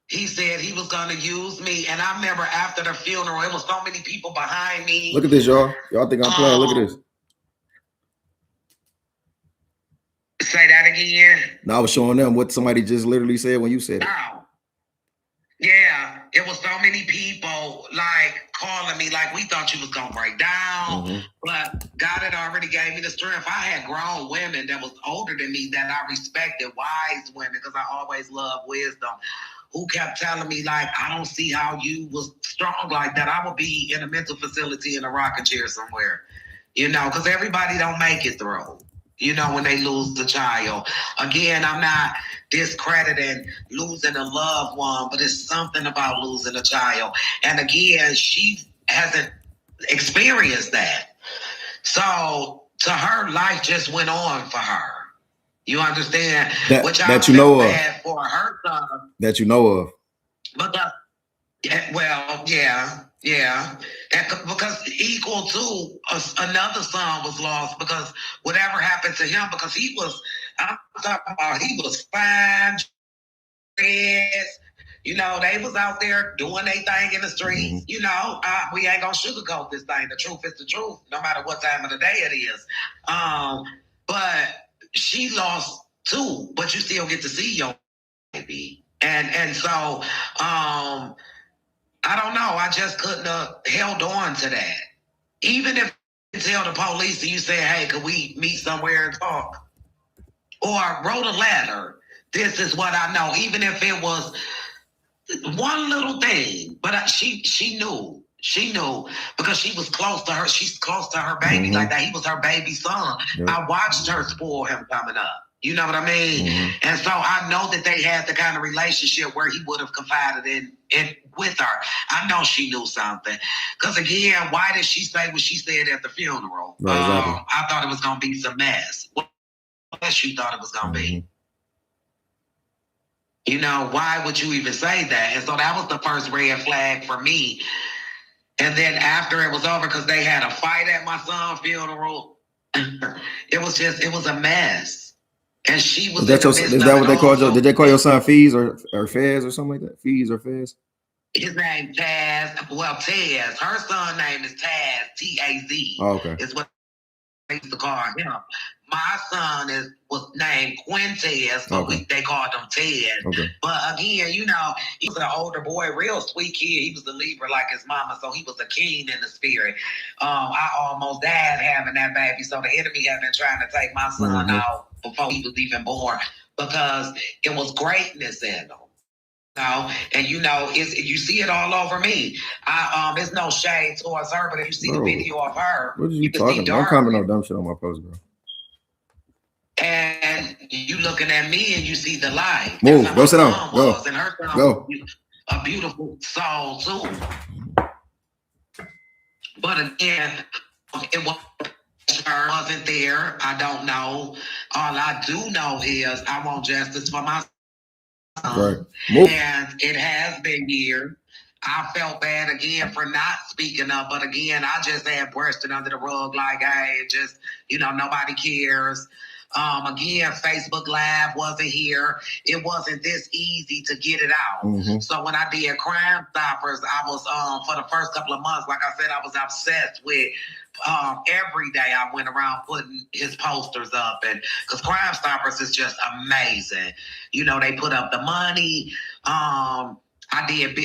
He said he was going to use me. And I remember after the funeral, it was so many people behind me. Look at this, y'all. Y'all think I'm playing? Look at this. Say that again. No, I was showing them what somebody just literally said when you said it. Oh. Yeah. It was so many people like calling me like, we thought you was going to break down. But God had already gave me the strength. I had grown women that was older than me that I respected, wise women, because I always loved wisdom, who kept telling me, like, I don't see how you was strong like that. I would be in a mental facility in a rocking chair somewhere, you know, because everybody don't make it through. you know, when they lose the child. Again, I'm not discrediting losing a loved one, but it's something about losing a child. And again, she hasn't experienced that. So to her, life just went on for her. You understand? That you know of. Bad for her son. That you know of. But yeah. And because equal to another son was lost because whatever happened to him, because I'm talking about, he was fine, you know, they was out there doing their thing in the streets. Mm-hmm. You know, we ain't gonna sugarcoat this thing. The truth is the truth, no matter what time of the day it is. But she lost too, but you still get to see your baby. And so I don't know. I just couldn't have held on to that. Even if you tell the police and you say, hey, could we meet somewhere and talk? Or wrote a letter. This is what I know. Even if it was one little thing. But she knew. She knew because she was close to her. She's close to her baby like that. He was her baby son. Yep. I watched her spoil him coming up. You know what I mean? Mm-hmm. And so I know that they had the kind of relationship where he would have confided in with her. I know she knew something. Because again, why did she say what she said at the funeral? Right, exactly. I thought it was going to be some mess. What she thought it was going to be? You know, why would you even say that? And so that was the first red flag for me. And then after it was over, because they had a fight at my son's funeral, it was a mess. And she was. Is that what they called? Did they call your son Fees or Fez or something like that? Fees or Fez? His name Taz. Well, Taz. Her son name is Taz. T-A-Z. Oh, okay. Is what they used to call him. My son was named Quintez, but they called him Ted. Okay. But again, you know, he was an older boy, real sweet kid. He was a Libra like his mama, so he was a king in the spirit. I almost died having that baby, so the enemy had been trying to take my son out before he was even born because it was greatness in him. No, and you know, you see it all over me. There's no shade towards her, but if you see the video of her, what are you talking about? Don't comment no dumb shit on my post, bro. And you looking at me and you see the light. Move, go sit down. Go. And her son go. A beautiful soul too. But again, it wasn't there. I don't know. All I do know is I want justice for my son. Right. Move. And it has been years. I felt bad again for not speaking up, but again, I just had brushed it under the rug like, hey, just, you know, nobody cares. Again, Facebook Live wasn't here. It wasn't this easy to get it out. Mm-hmm. So when I did Crime Stoppers, I was, for the first couple of months, like I said, I was obsessed with every day I went around putting his posters up. And because Crime Stoppers is just amazing. You know, they put up the money. I did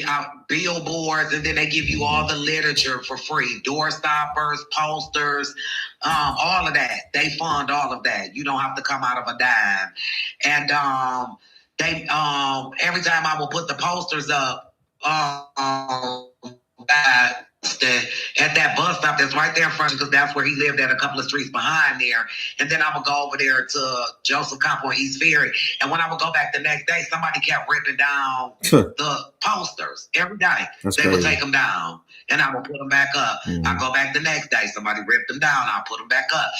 billboards, and then they give you all the literature for free. Door stoppers, posters, all of that. They fund all of that. You don't have to come out of a dime. And they every time I will put the posters up at that bus stop that's right there in front, because that's where he lived at a couple of streets behind there. And then I would go over there to Joseph Campo and East Ferry. And when I would go back the next day, somebody kept ripping down the posters every day. They would take them down and I would put them back up. Mm-hmm. I go back the next day, somebody ripped them down, I'll put them back up.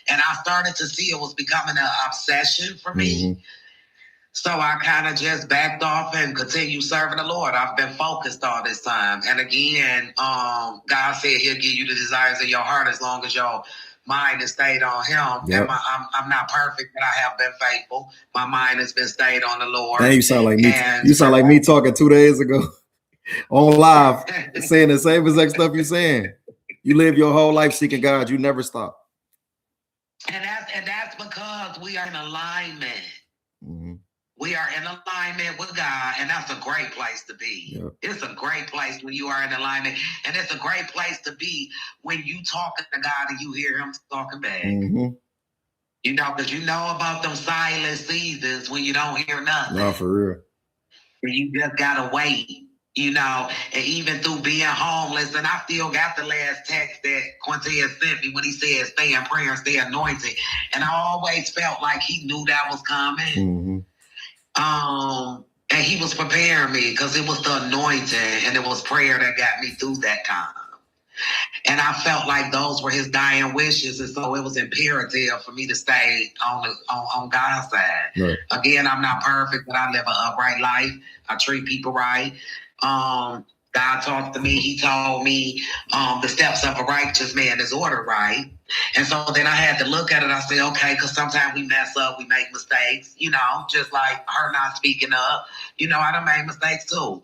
And I started to see it was becoming an obsession for me. Mm-hmm. So I kind of just backed off and continued serving the Lord. I've been focused all this time. And again, God said he'll give you the desires of your heart as long as your mind is stayed on him. Yep. And I'm not perfect, but I have been faithful. My mind has been stayed on the Lord. Dang, you sound like me. You sound like me talking 2 days ago on live, saying the same exact stuff you're saying. You live your whole life seeking God. You never stop. And that's because we are in alignment. Mm-hmm. We are in alignment with God, and that's a great place to be. Yep. It's a great place when you are in alignment, and it's a great place to be when you talking to God and you hear him talking back. Mm-hmm. You know, because you know about them silent seasons when you don't hear nothing. No, for real. And you just got to wait. you know, and even through being homeless. And I still got the last text that Quintez sent me when he said, stay in prayer, stay anointed. And I always felt like he knew that was coming. And he was preparing me because it was the anointing and it was prayer that got me through that time. And I felt like those were his dying wishes. And so it was imperative for me to stay on God's side. Right. Again, I'm not perfect, but I live an upright life. I treat people right. God talked to me. He told me the steps of a righteous man is ordered right. And so then I had to look at it. I said, okay, because sometimes we mess up, we make mistakes, you know, just like her not speaking up. You know, I done made mistakes too.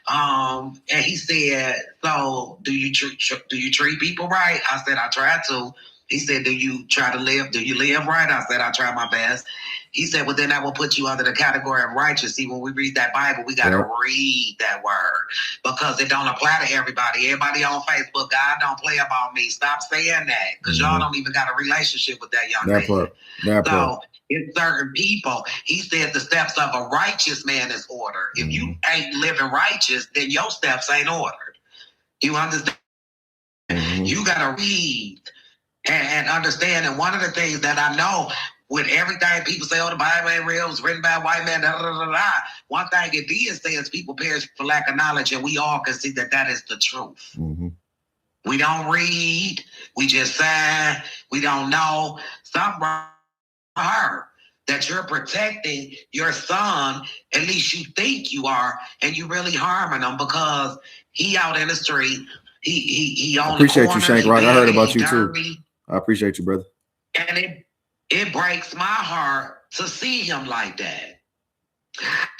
And he said, so do you treat people right? I said, I try to. He said, do you live right? I said, I try my best. He said, well, then that will put you under the category of righteous. See, when we read that Bible, we got to read that word because it don't apply to everybody. Everybody on Facebook, God don't play about me. Stop saying that because y'all don't even got a relationship with that young man. So it's certain people. He said the steps of a righteous man is ordered. If you ain't living righteous, then your steps ain't ordered. You understand? You got to read and understand. And one of the things that I know with everything people say, oh, the Bible ain't real, it's written by a white man, da, da, da, da, da. One thing it did say is people perish for lack of knowledge, and we all can see that that is the truth. We don't read, we just sign, we don't know. Something wrong with her that you're protecting your son, at least you think you are, and you really harming him because he out in the street. He on the corner. I appreciate you, Shank Rock. I heard about you too. I appreciate you, brother. And it breaks my heart to see him like that.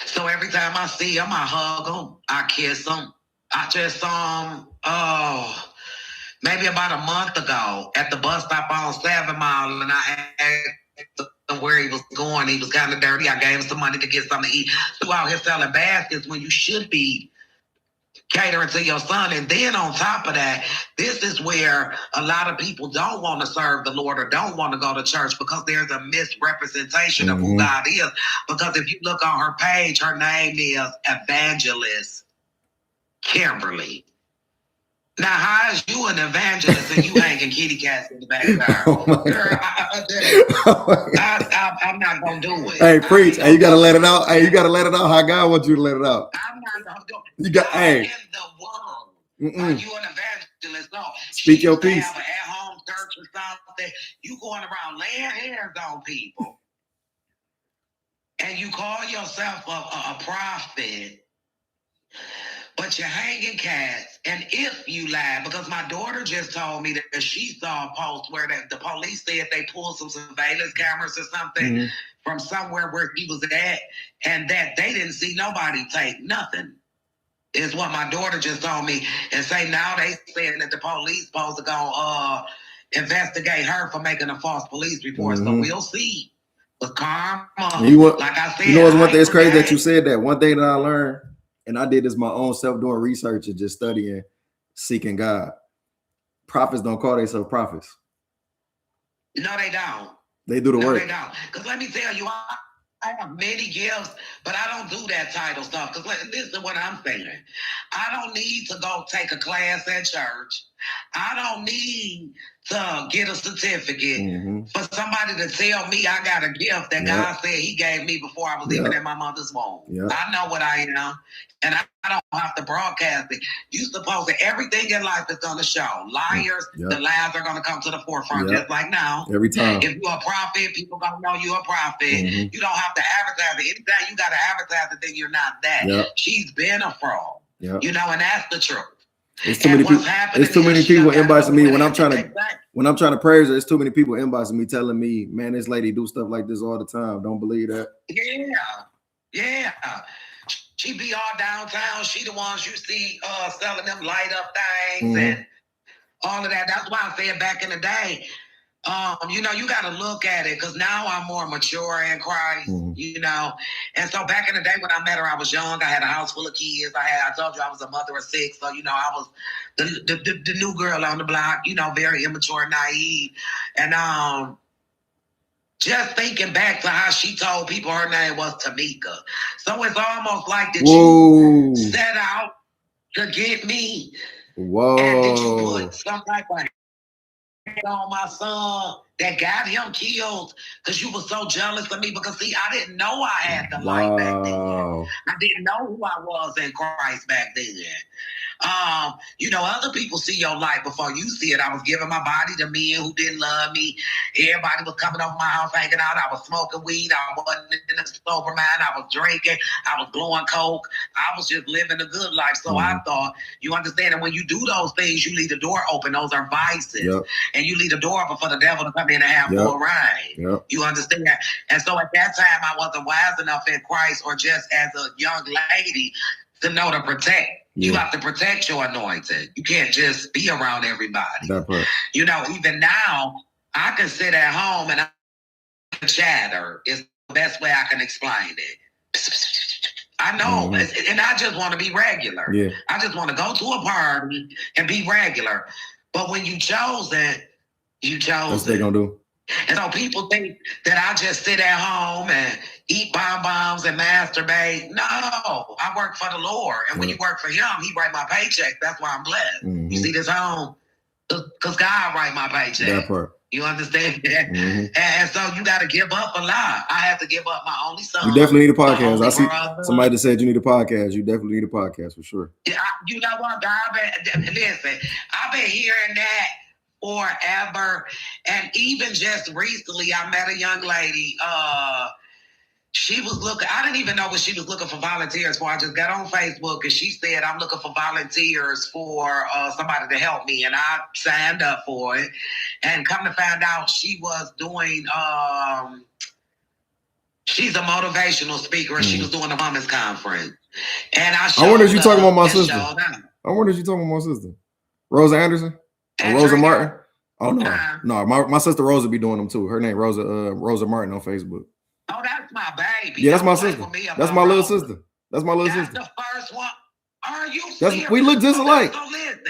So every time I see him, I hug him, I kiss him. I just saw him, maybe about a month ago at the bus stop on 7 Mile, and I asked him where he was going. He was kind of dirty. I gave him some money to get something to eat. So out here selling baskets when you should be catering to your son. And then on top of that, this is where a lot of people don't want to serve the Lord or don't want to go to church because there's a misrepresentation of who God is. Because if you look on her page, her name is Evangelist Kimberly. Now, how is you an evangelist and you hanging kitty cats in the backyard? I'm not going to do it. Hey, preach. Hey, you got to let it out. Hey, you got to let it out how God wants you to let it out. I'm not going to do it. You got, hey. In the world. Are you an evangelist? No. Speak your piece. Have an at-home church or something. You going around laying hands on people. And you call yourself a prophet. But you're hanging cats, and if you lie, because my daughter just told me that she saw a post where the police said they pulled some surveillance cameras or something from somewhere where he was at, and that they didn't see nobody take nothing, is what my daughter just told me. And say now they saying that the police supposed to go investigate her for making a false police report. So we'll see. But karma, like I said, you know, one thing it's crazy that you said that. One thing that I learned. And I did this my own self doing research and just studying, seeking God. Prophets don't call themselves prophets. No, they don't. They do the work. They don't. Because let me tell you, I have many gifts, but I don't do that title stuff. Because listen to what I'm saying. I don't need to go take a class at church. I don't need to get a certificate for somebody to tell me I got a gift that God said he gave me before I was even in my mother's womb. I know what I am, and I don't have to broadcast it. You're supposed to, everything in life is going to show. Liars, the lies are going to come to the forefront, just like now. Every time. If you're a prophet, people going to know you're a prophet. You don't have to advertise it. Anytime you got to advertise it, then you're not that. She's been a fraud. You know, and that's the truth. It's too many people. It's too many people inboxing me when I'm trying to praise her. It's too many people inboxing me telling me, "Man, this lady do stuff like this all the time. Don't believe that." Yeah. She be all downtown. She the ones you see selling them light up things and all of that. That's why I said back in the day. You know, you got to look at it because now I'm more mature in Christ, you know. And so back in the day when I met her, I was young. I had a house full of kids. I told you I was a mother of 6. So, you know, I was the new girl on the block, you know, very immature, naive. And just thinking back to how she told people her name was Tamika. So it's almost like that you set out to get me. Whoa. And did you put some type of on my son that got him killed because you were so jealous of me? Because see, I didn't know I had the light back then. I didn't know who I was in Christ back then. Other people see your light before you see it. I was giving my body to men who didn't love me. Everybody was coming over my house, hanging out. I was smoking weed. I wasn't in a sober mind. I was drinking. I was blowing coke. I was just living a good life. So I thought, you understand that when you do those things, you leave the door open. Those are vices. And you leave the door open for the devil to come in and have full reign. You understand that? And so at that time, I wasn't wise enough in Christ or just as a young lady to know to protect. You have to protect your anointing. You can't just be around everybody. Even now, I can sit at home and I chatter. It's the best way I can explain it. I know, and I just want to be regular. I just want to go to a party and be regular. But when you chose it, you chose That's what they're going to do. And so people think that I just sit at home and eat bonbons and masturbate. No, I work for the Lord. And when you work for him, he write my paycheck. That's why I'm blessed. You see this home? Because God write my paycheck. That part. You understand that? And so you got to give up a lot. I have to give up my only son. You definitely need a podcast. I see somebody that said you need a podcast. You definitely need a podcast for sure. Yeah, you know what, God? Listen, I've been hearing that forever. And even just recently, I met a young lady. She was looking, I didn't even know what she was looking for volunteers for. I just got on Facebook and she said, I'm looking for volunteers for somebody to help me. And I signed up for it. And come to find out, she was doing, she's a motivational speaker and she was doing a women's conference. And I wonder if you're talking about my sister. I wonder if you're talking about my sister. Rosa Anderson? Or Rosa Martin? Oh no, my sister Rosa be doing them too. Her name Rosa Martin on Facebook. Oh, that's my baby. Yeah, that's my sister. That's my little sister. That's my little sister. That's the first one. Are you serious? We look just alike.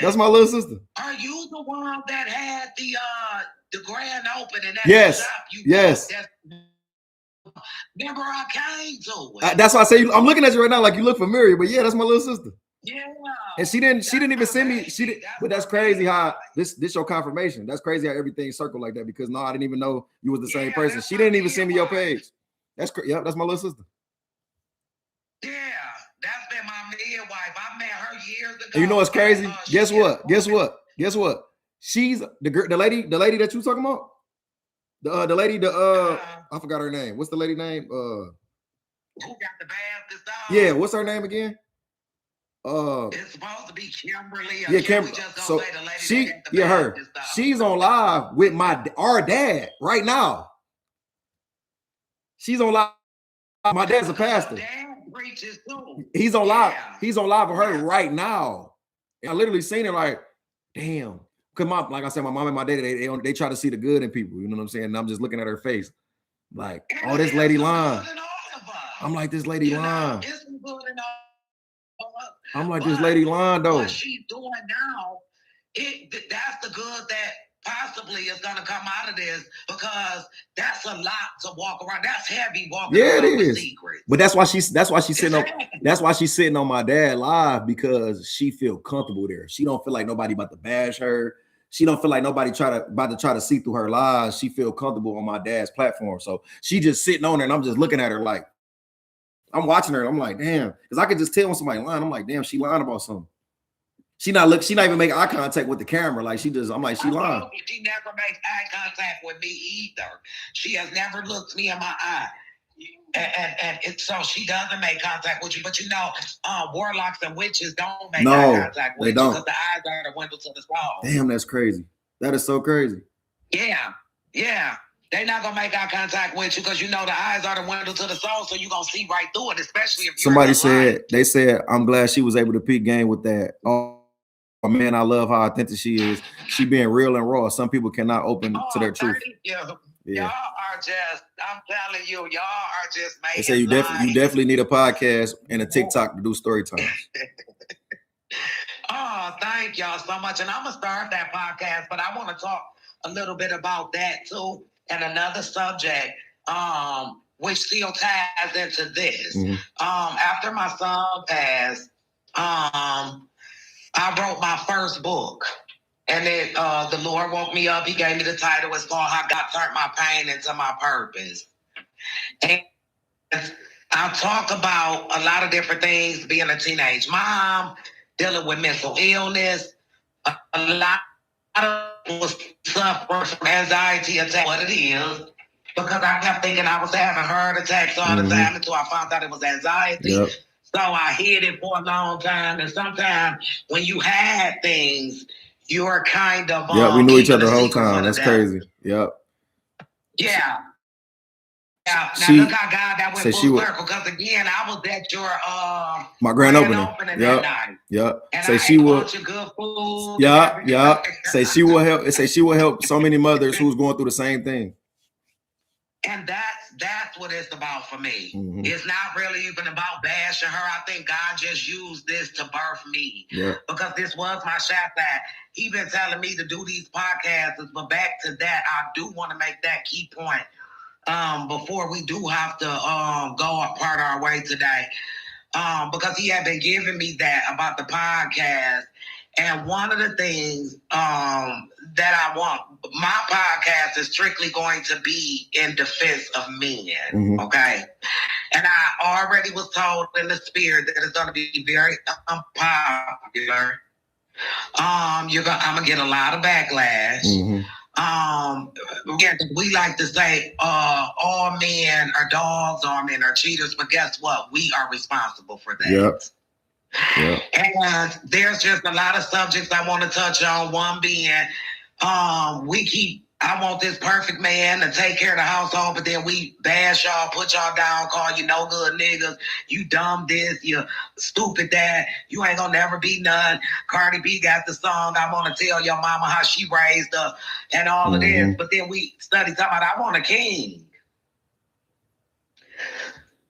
That's my little sister. Are you the one that had the grand opening? Yes. Yes. Remember I came to it. That's why I say I'm looking at you right now like you look familiar, but yeah, that's my little sister. Yeah. And she didn't even send me. But that's crazy how this your confirmation. That's crazy how everything circled like that because no, I didn't even know you was the same person. She didn't even send me your page. That's that's my little sister. Yeah, that's been my midwife. I met her years ago. And you know what's crazy? Guess what? She's the lady that you talking about. The lady I forgot her name. What's the lady name? Who got the baddest dog? Yeah, what's her name again? It's supposed to be Kimberly. Yeah, Kimberly. So her. She's on live with our dad right now. She's on live. My dad's a pastor. He's on live. He's on live with her right now. And I literally seen it like, damn. Cause like I said, my mom and my dad, they try to see the good in people. You know what I'm saying? And I'm just looking at her face, like, oh, this lady lying. I'm like, this lady lying. I'm like, this lady lying though. What she's doing now, that's the good that possibly is gonna come out of this because that's a lot to walk around. That's heavy walking around with secrets. But that's why she's sitting on my dad live because she feel comfortable there. She don't feel like nobody about to bash her. She don't feel like nobody about to try to see through her lies. She feel comfortable on my dad's platform. So she just sitting on there and I'm just looking at her like, I'm watching her. I'm like, damn, because I could just tell when somebody lying. I'm like, damn, she lying about something. She not even make eye contact with the camera. Like I'm like, she lying. She never makes eye contact with me either. She has never looked me in my eye. And so she doesn't make contact with you. But warlocks and witches don't make eye contact with you because the eyes are the window to the soul. Damn, that's crazy. That is so crazy. Yeah. They're not going to make eye contact with you because the eyes are the window to the soul, so you're going to see right through it, especially if you're they said, I'm glad she was able to peep game with that. Oh, man, I love how authentic she is. She being real and raw. Some people cannot open to their truth. Yeah. Y'all are just, I'm telling you, y'all are just making They say you definitely need a podcast and a TikTok to do story times. Oh, thank y'all so much. And I'm going to start that podcast, but I want to talk a little bit about that too. And another subject, which still ties into this. After my son passed, I wrote my first book. And then the Lord woke me up. He gave me the title. It's called How God Turned My Pain Into My Purpose. And I talk about a lot of different things, being a teenage mom, dealing with mental illness. A lot of people suffer from anxiety attack, what it is, because I kept thinking I was having heart attacks all the time until I found out it was anxiety. Yep. So I hid it for a long time. And sometimes when you had things, you're kind of yeah, we knew each other the whole secret for time. the That's devil. crazy. Yep. Yeah. Yeah. Now She- look how God that went so she full was- circle. Because again, I was at your my grand opening. that Yep. night. Yep. And Say I she ate a will. bunch of good food. Yeah. Yeah. Say she will help. Say she will help so many mothers who's going through the same thing. And that's what it's about for me. Mhm. It's not really even about bashing her. I think God just used this to birth me. Yeah. Because this was my shot that he been telling me to do these podcasts. But back to that, I do want to make that key point before we do have to go apart our way today. Because he had been giving me that about the podcast. And one of the things that I want, my podcast is strictly going to be in defense of men, okay? And I already was told in the spirit that it's going to be very unpopular. I'm going to get a lot of backlash. Yeah, we like to say all men are dogs, all men are cheaters, but guess what? We are responsible for that. Yep. Yeah. And there's just a lot of subjects I want to touch on. One being, I want this perfect man to take care of the household, but then we bash y'all, put y'all down, call you no good niggas, you dumb this, you stupid that, you ain't gonna never be none. Cardi B got the song, I want to tell your mama how she raised her, and all of this, but then we study talking about, I want a king.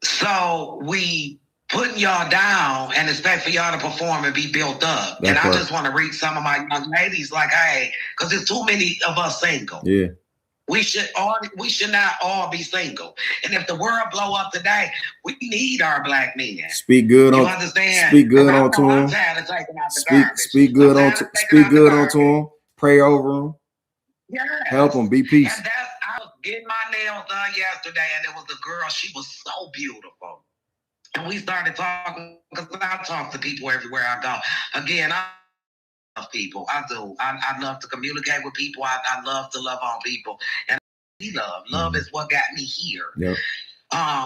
So we putting y'all down and expect for y'all to perform and be built up. That's I just want to reach some of my young ladies like, hey, because there's too many of us single. Yeah. We should not all be single. And if the world blow up today, we need our black men. Speak good on. Understand? Speak good on to them. Speak good on to them. Pray over them. Yes. Help them. Be peace. And I was getting my nails done yesterday, and it was a girl. She was so beautiful. And we started talking, because I talk to people everywhere I go. Again, I love people. I do. I love to communicate with people. I love to love on people. And love. Love is what got me here. Yep.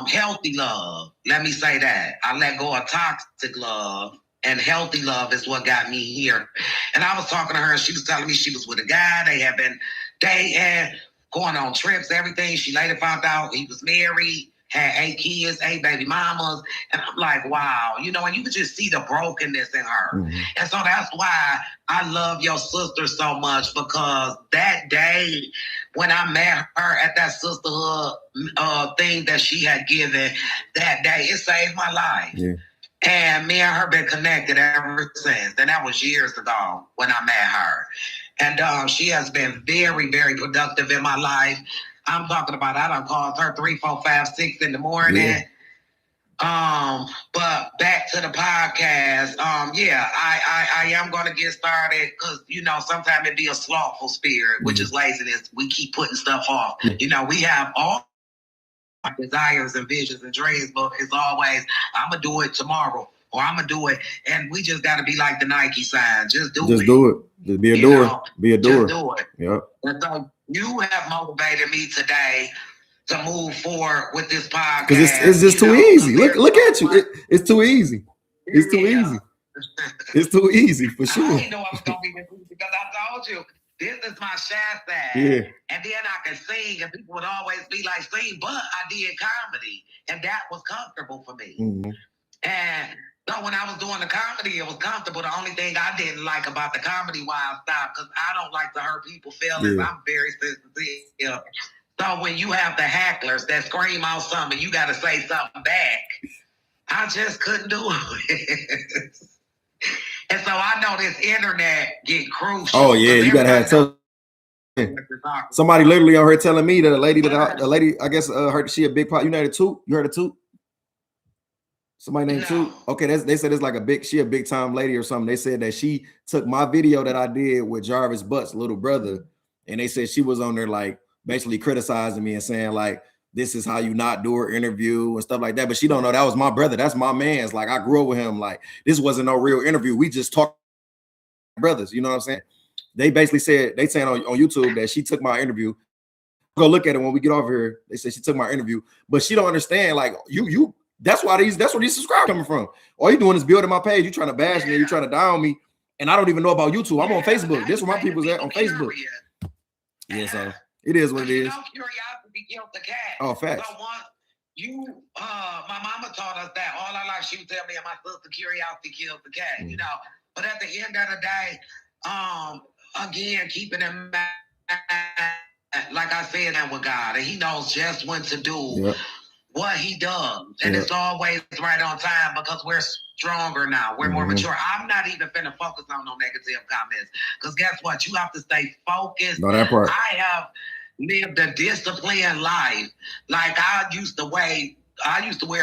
Healthy love. Let me say that. I let go of toxic love. And healthy love is what got me here. And I was talking to her, and she was telling me she was with a guy. They had been dating, going on trips, everything. She later found out he was married, had 8 kids, 8 baby mamas. And I'm like, wow. And you could just see the brokenness in her. And so that's why I love your sister so much, because that day when I met her at that sisterhood thing that she had given, that day, it saved my life. Yeah. And me and her been connected ever since. And that was years ago when I met her. And she has been very, very productive in my life. I'm talking about, I done called her 3, 4, 5, 6 in the morning. Yeah. But back to the podcast. I am going to get started, because, sometimes it be a slothful spirit, which is laziness. We keep putting stuff off. We have all desires and visions and dreams, but it's always, I'm gonna do it tomorrow, or I'm gonna do it, and we just got to be like the Nike sign, just do it. Just be a doer. Be a doer. Just do it. Yep. And so you have motivated me today to move forward with this podcast, because it's just too easy. Look at you. It's too easy. It's too easy. It's too easy for sure. I didn't know I was gonna be this easy, because I told you, this is my shaft side. Yeah. And then I could sing, and people would always be like, sing, but I did comedy, and that was comfortable for me. And so when I was doing the comedy, it was comfortable. The only thing I didn't like about the comedy, why I stopped, because I don't like to hurt people's feelings. I'm very sensitive. So when you have the hecklers that scream out something, you got to say something back. I just couldn't do it. And so I know this internet get crucial. Oh yeah, you gotta have tough. Somebody literally on her telling me that the lady, I guess, heard she a big pot. You know the toot? You heard the toot? Somebody named No. Two. Okay, they said it's like a big time lady or something. They said that she took my video that I did with Jarvis Butt's little brother, and they said she was on there like basically criticizing me and saying like, this is how you not do her interview and stuff like that. But she don't know that was my brother. That's my man's. Like I grew up with him. Like this wasn't no real interview. We just talked brothers. You know what I'm saying? They basically said they saying on YouTube that she took my interview. Go look at it when we get off here. They said she took my interview, but she don't understand. Like you. That's where these subscribers coming from. All you doing is building my page. You trying to bash me. You trying to down me, and I don't even know about YouTube. I'm on Facebook. This is where my people's at on Facebook. Yeah, so it is what it is. Curiosity killed the cat. Oh, facts. So my mama taught us that all our life. She would tell me, and my sister, curiosity killed the cat. You know, but at the end of the day, again, keeping in mind, like I said, that with God, and He knows just when to do what He does, and it's always right on time because we're stronger now. We're more mature. I'm not even finna focus on no negative comments because guess what? You have to stay focused. No, that part. I have lived a disciplined life. Like I used to wear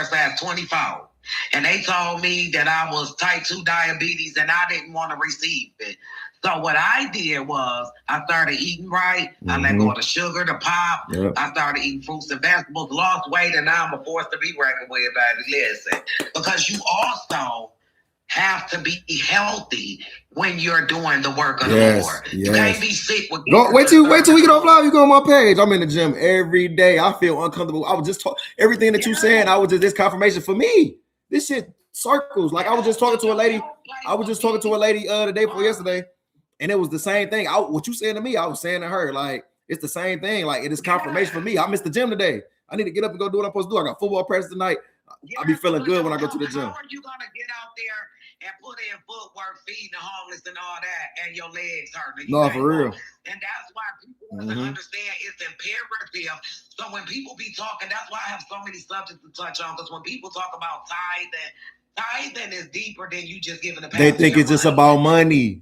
a size 24. And they told me that I was type 2 diabetes and I didn't want to receive it. So what I did was I started eating right. I let go of the sugar, the pop. I started eating fruits and vegetables, lost weight, and now I'm a force to be reckoned with, baby. Listen, because you also have to be healthy when you're doing the work of the Lord. You can't be sick with wait till we get off live. You go on my page. I'm in the gym every day. I feel uncomfortable. I was just everything that you saying. I was just this confirmation for me. This shit circles. Like I was just talking to a lady. The day before yesterday, and it was the same thing. What you saying to me, I was saying to her. Like it's the same thing. Like it is confirmation for me. I missed the gym today. I need to get up and go do what I'm supposed to do. I got football practice tonight. I'll be feeling good when I go to the gym. How are you gonna get out there and put in footwork, feeding the homeless and all that, and your legs hurting? No, for real. And that's why people understand it's imperative. So when people be talking, that's why I have so many subjects to touch on. Because when people talk about tithing is deeper than you just giving the pastor. They think it's just about money.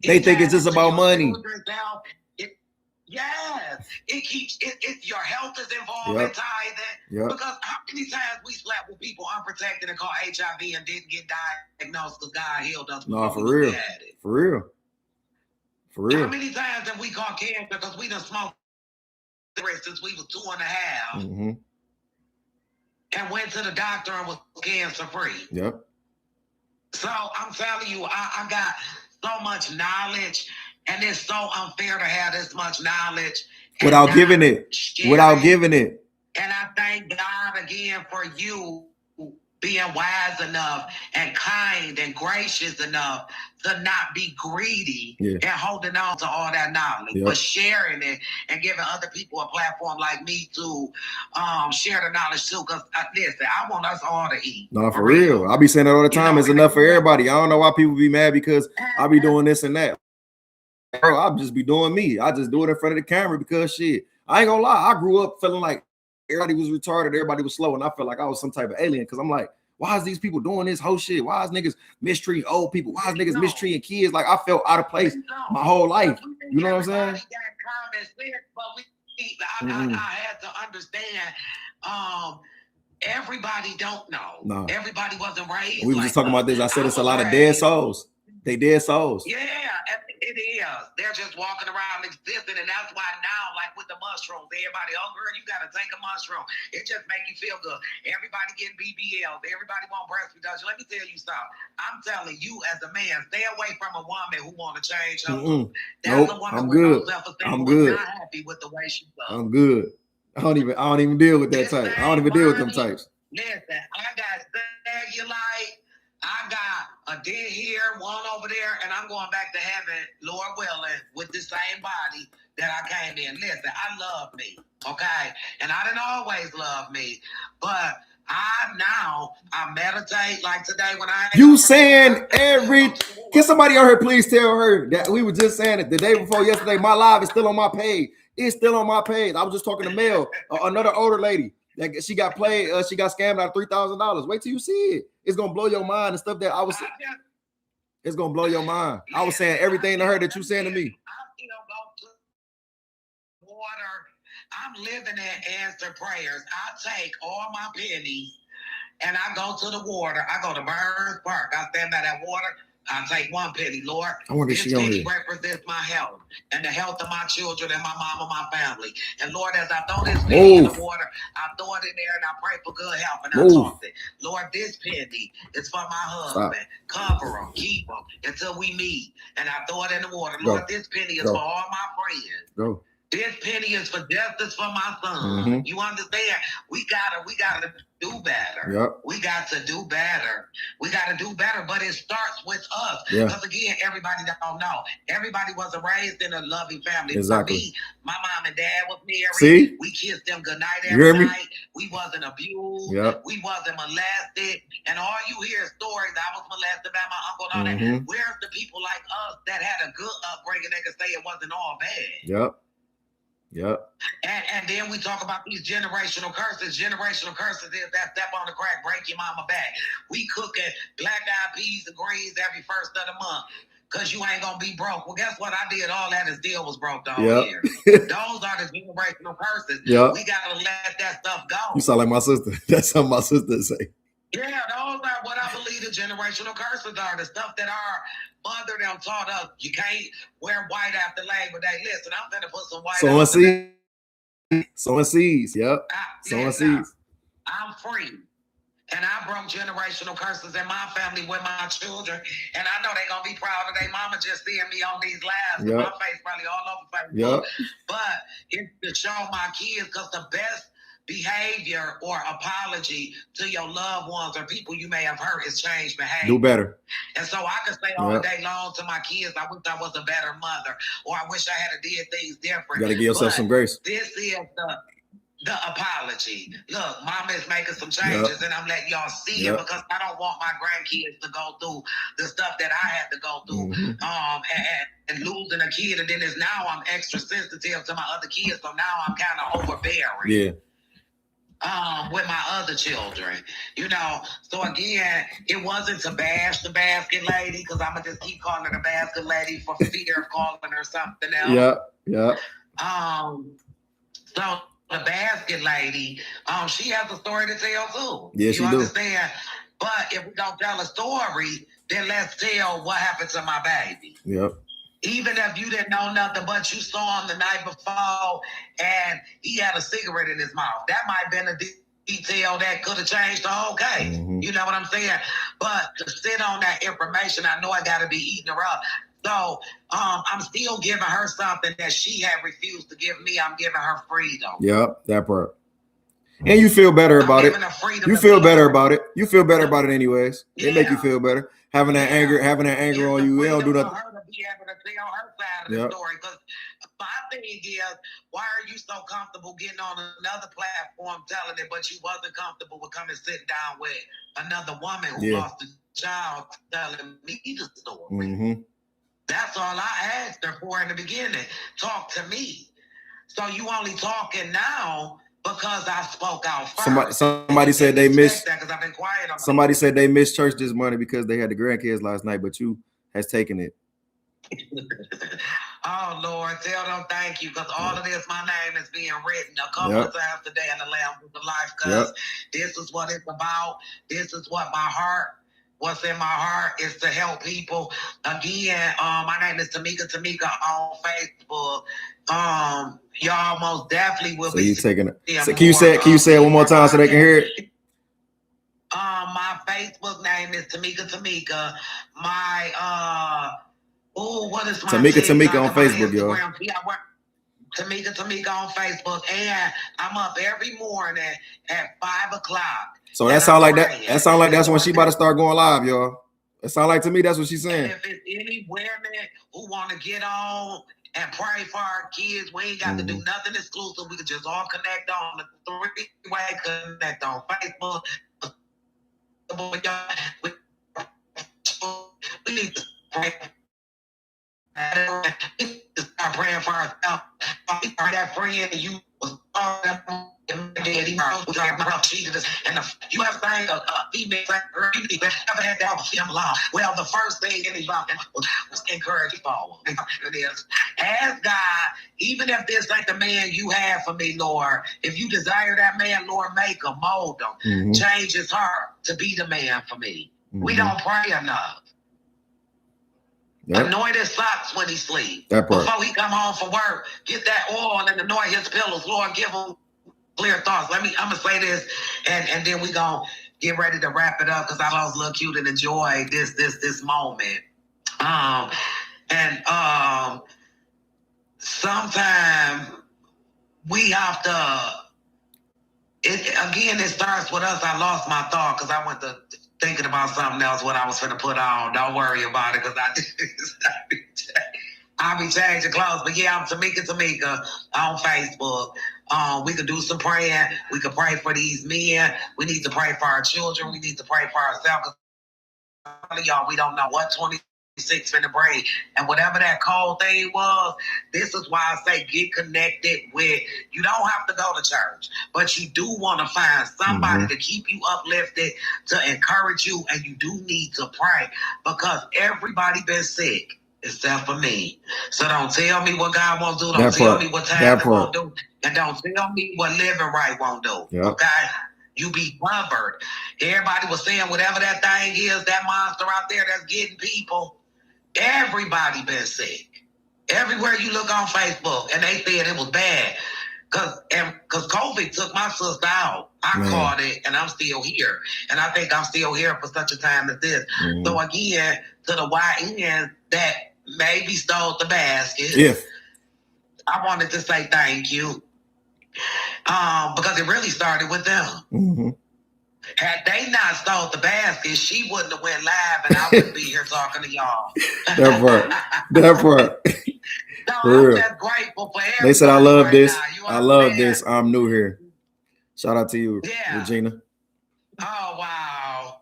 Yes, it keeps it. Your health is involved in tithing. Because how many times we slept with people unprotected and caught HIV and didn't get diagnosed because God healed us? No, for real. How many times have we caught cancer because we done smoked since we was 2.5 and went to the doctor and was cancer free? So I'm telling you, I got so much knowledge. And it's so unfair to have this much knowledge without giving it. And I thank God again for you being wise enough and kind and gracious enough to not be greedy and holding on to all that knowledge, but sharing it and giving other people a platform like me to share the knowledge too. Because listen, I want us all to eat. No, for real. I be saying that all the time. It's enough for everybody. I don't know why people be mad because I be doing this and that. Bro, I'll just be doing me. I just do it in front of the camera because shit. I ain't gonna lie. I grew up feeling like everybody was retarded, everybody was slow, and I felt like I was some type of alien because I'm like, why is these people doing this whole shit? Why is niggas mistreating old people? Why is niggas mistreating kids? Like I felt out of place my whole life. You know what I'm saying? I had to understand. Everybody don't know. No. Everybody wasn't raised. We were just talking about this. I said it's a lot of dead souls. They dead souls. Yeah, it is. They're just walking around existing, and that's why now, like with the mushrooms, everybody, oh girl, you gotta take a mushroom. It just make you feel good. Everybody getting BBLs. Everybody want breast reduction. Let me tell you something. I'm telling you, as a man, stay away from a woman who want to change her. That's a woman with no self-esteem. I'm good. Not happy with the way she looks. I'm good. I don't even deal with that type. I don't even deal with them types. Listen, I got cellulite. I got a dead here, one over there, and I'm going back to heaven, Lord willing, with the same body that I came in. Listen, I love me, okay? And I didn't always love me, but I meditate like today when I... You saying Can somebody on here please tell her that we were just saying it the day before yesterday, my live is still on my page. It's still on my page. I was just talking to Mel, another older lady. Like she got played, she got scammed out of $3,000. Wait till you see it. It's gonna blow your mind and stuff that I was. It's gonna blow your mind. I was saying everything to her that you saying to me. Water. I'm living in answered prayers. I take all my pennies and I go to the water. I go to Burns Park. I stand by that water. I take 1 penny, Lord. I wonder if This she on penny here. represents my health and the health of my children and my mom and my family. And Lord, as I throw this penny in the water, I throw it in there and I pray for good health. And I talk it. Lord, this penny is for my husband. Cover him, keep him until we meet. And I throw it in the water. Lord, this penny is for all my friends. This penny is for justice for my son. You understand? We gotta do better. We got to do better. We gotta do better, but it starts with us. Because again, everybody don't know. Everybody wasn't raised in a loving family. Exactly. For me, my mom and dad was married. See? We kissed them goodnight every night. We wasn't abused. We wasn't molested. And all you hear is stories. I was molested by my uncle and all that. Where's the people like us that had a good upbringing that could say it wasn't all bad? And then we talk about these generational curses. Generational curses is that step on the crack, break your mama back. We cooking black-eyed peas and greens every first of the month because you ain't gonna be broke. Well, guess what? I did all that and still was broke the whole year. Those are the generational curses. We gotta let that stuff go. You sound like my sister. That's something my sister say. Yeah, those are what I believe the generational curses are. The stuff that our mother them taught us. You can't wear white after Labor Day. Listen, I'm gonna put some white on. Sowing seeds. Sowing seeds. I'm free. And I broke generational curses in my family with my children. And I know they're going to be proud of their mama just seeing me on these lives. My face probably all over Facebook. But it's to show my kids, because the best behavior or apology to your loved ones or people you may have hurt is change behavior. Do better. And so I can say all day long to my kids, I wish I was a better mother, or I wish I had did things different. You got to give yourself some grace. This is the apology. Look, mama is making some changes and I'm letting y'all see it because I don't want my grandkids to go through the stuff that I had to go through. And losing a kid, and then now I'm extra sensitive to my other kids, so now I'm kind of overbearing. With my other children, so again, it wasn't to bash the basket lady, because I'm gonna just keep calling her the basket lady for fear of calling her something else. So the basket lady, she has a story to tell too. You understand? But if we don't tell a story, then let's tell what happened to my baby. Even if you didn't know nothing, but you saw him the night before and he had a cigarette in his mouth, that might have been a detail that could have changed the whole case. You know what I'm saying? But to sit on that information, I know I got to be eating her up. So I'm still giving her something that she had refused to give me. I'm giving her freedom. That part. And you feel better about it. You feel better about it. You feel better about it anyways. It make you feel better. Having that anger on you, it don't do nothing. For her to be able to tell her side of the story. Because my thing is, why are you so comfortable getting on another platform telling it, but you wasn't comfortable with coming sitting down with another woman who lost a child telling me the story? That's all I asked her for in the beginning. Talk to me. So you only talking now because I spoke out first. Somebody said they missed. That because I've been quiet on somebody said they missed church this morning because they had the grandkids last night, but you has taken it. Oh Lord, tell them thank you, because all of this, my name is being written a couple of times today in the Lamb Book of Life, because this is what it's about. This is what what's in my heart is to help people. Again, my name is Tamika on Facebook. Y'all most definitely will be. You taking it? So can you say it one more time so they can hear it? My Facebook name is Tamika. My what is my Tamika on Facebook, y'all. Tamika on Facebook, and I'm up every morning at 5:00. So that sound like that. That sound like that's when she about to start going live, y'all. It sound like to me that's what she's saying. And if it's any women who want to get on and pray for our kids, we ain't got to do nothing exclusive. We can just all connect on the three-way connect on Facebook. We need to pray. start praying for herself. That friend you was cheated us, and you have saying a female girl, you never had that him long. Well, the first thing in his life was encourage forward. It is. Ask God, even if this ain't the man you have for me, Lord, if you desire that man, Lord, make him, mold him, change his heart to be the man for me. We don't pray enough. Yep. Anoint his socks when he sleeps. Before he come home from work, get that oil and anoint his pillows. Lord, give him clear thoughts. I'm gonna say this, and then we gonna get ready to wrap it up because I always look cute and enjoy this moment. Sometimes we have to. It starts with us. I lost my thought because I went to thinking about something else. What I was going to put on. Don't worry about it because I'll be changing clothes. But yeah, I'm Tamika on Facebook. We could do some praying. We could pray for these men. We need to pray for our children. We need to pray for ourselves. Because y'all, we don't know what 26 finna bring. And whatever that cold thing was, this is why I say get connected with, you don't have to go to church, but you do want to find somebody to keep you uplifted, to encourage you, and you do need to pray because everybody been sick except for me. So don't tell me what God won't do. Don't tell me what time won't do. And don't tell me what living right won't do. Yep. Okay? You be covered. Everybody was saying whatever that thing is, that monster out there that's getting people, everybody been sick. Everywhere you look on Facebook, and they said it was bad. Because COVID took my sister out. I caught it, and I'm still here. And I think I'm still here for such a time as this. So again, to the YN that maybe stole the basket, I wanted to say thank you. Because it really started with them. Had they not stole the basket, she wouldn't have went live, and I wouldn't be here talking to y'all. That part. No, I'm just grateful for everything. They said I love this. I love this. I'm new here. Shout out to you, Regina. Oh wow.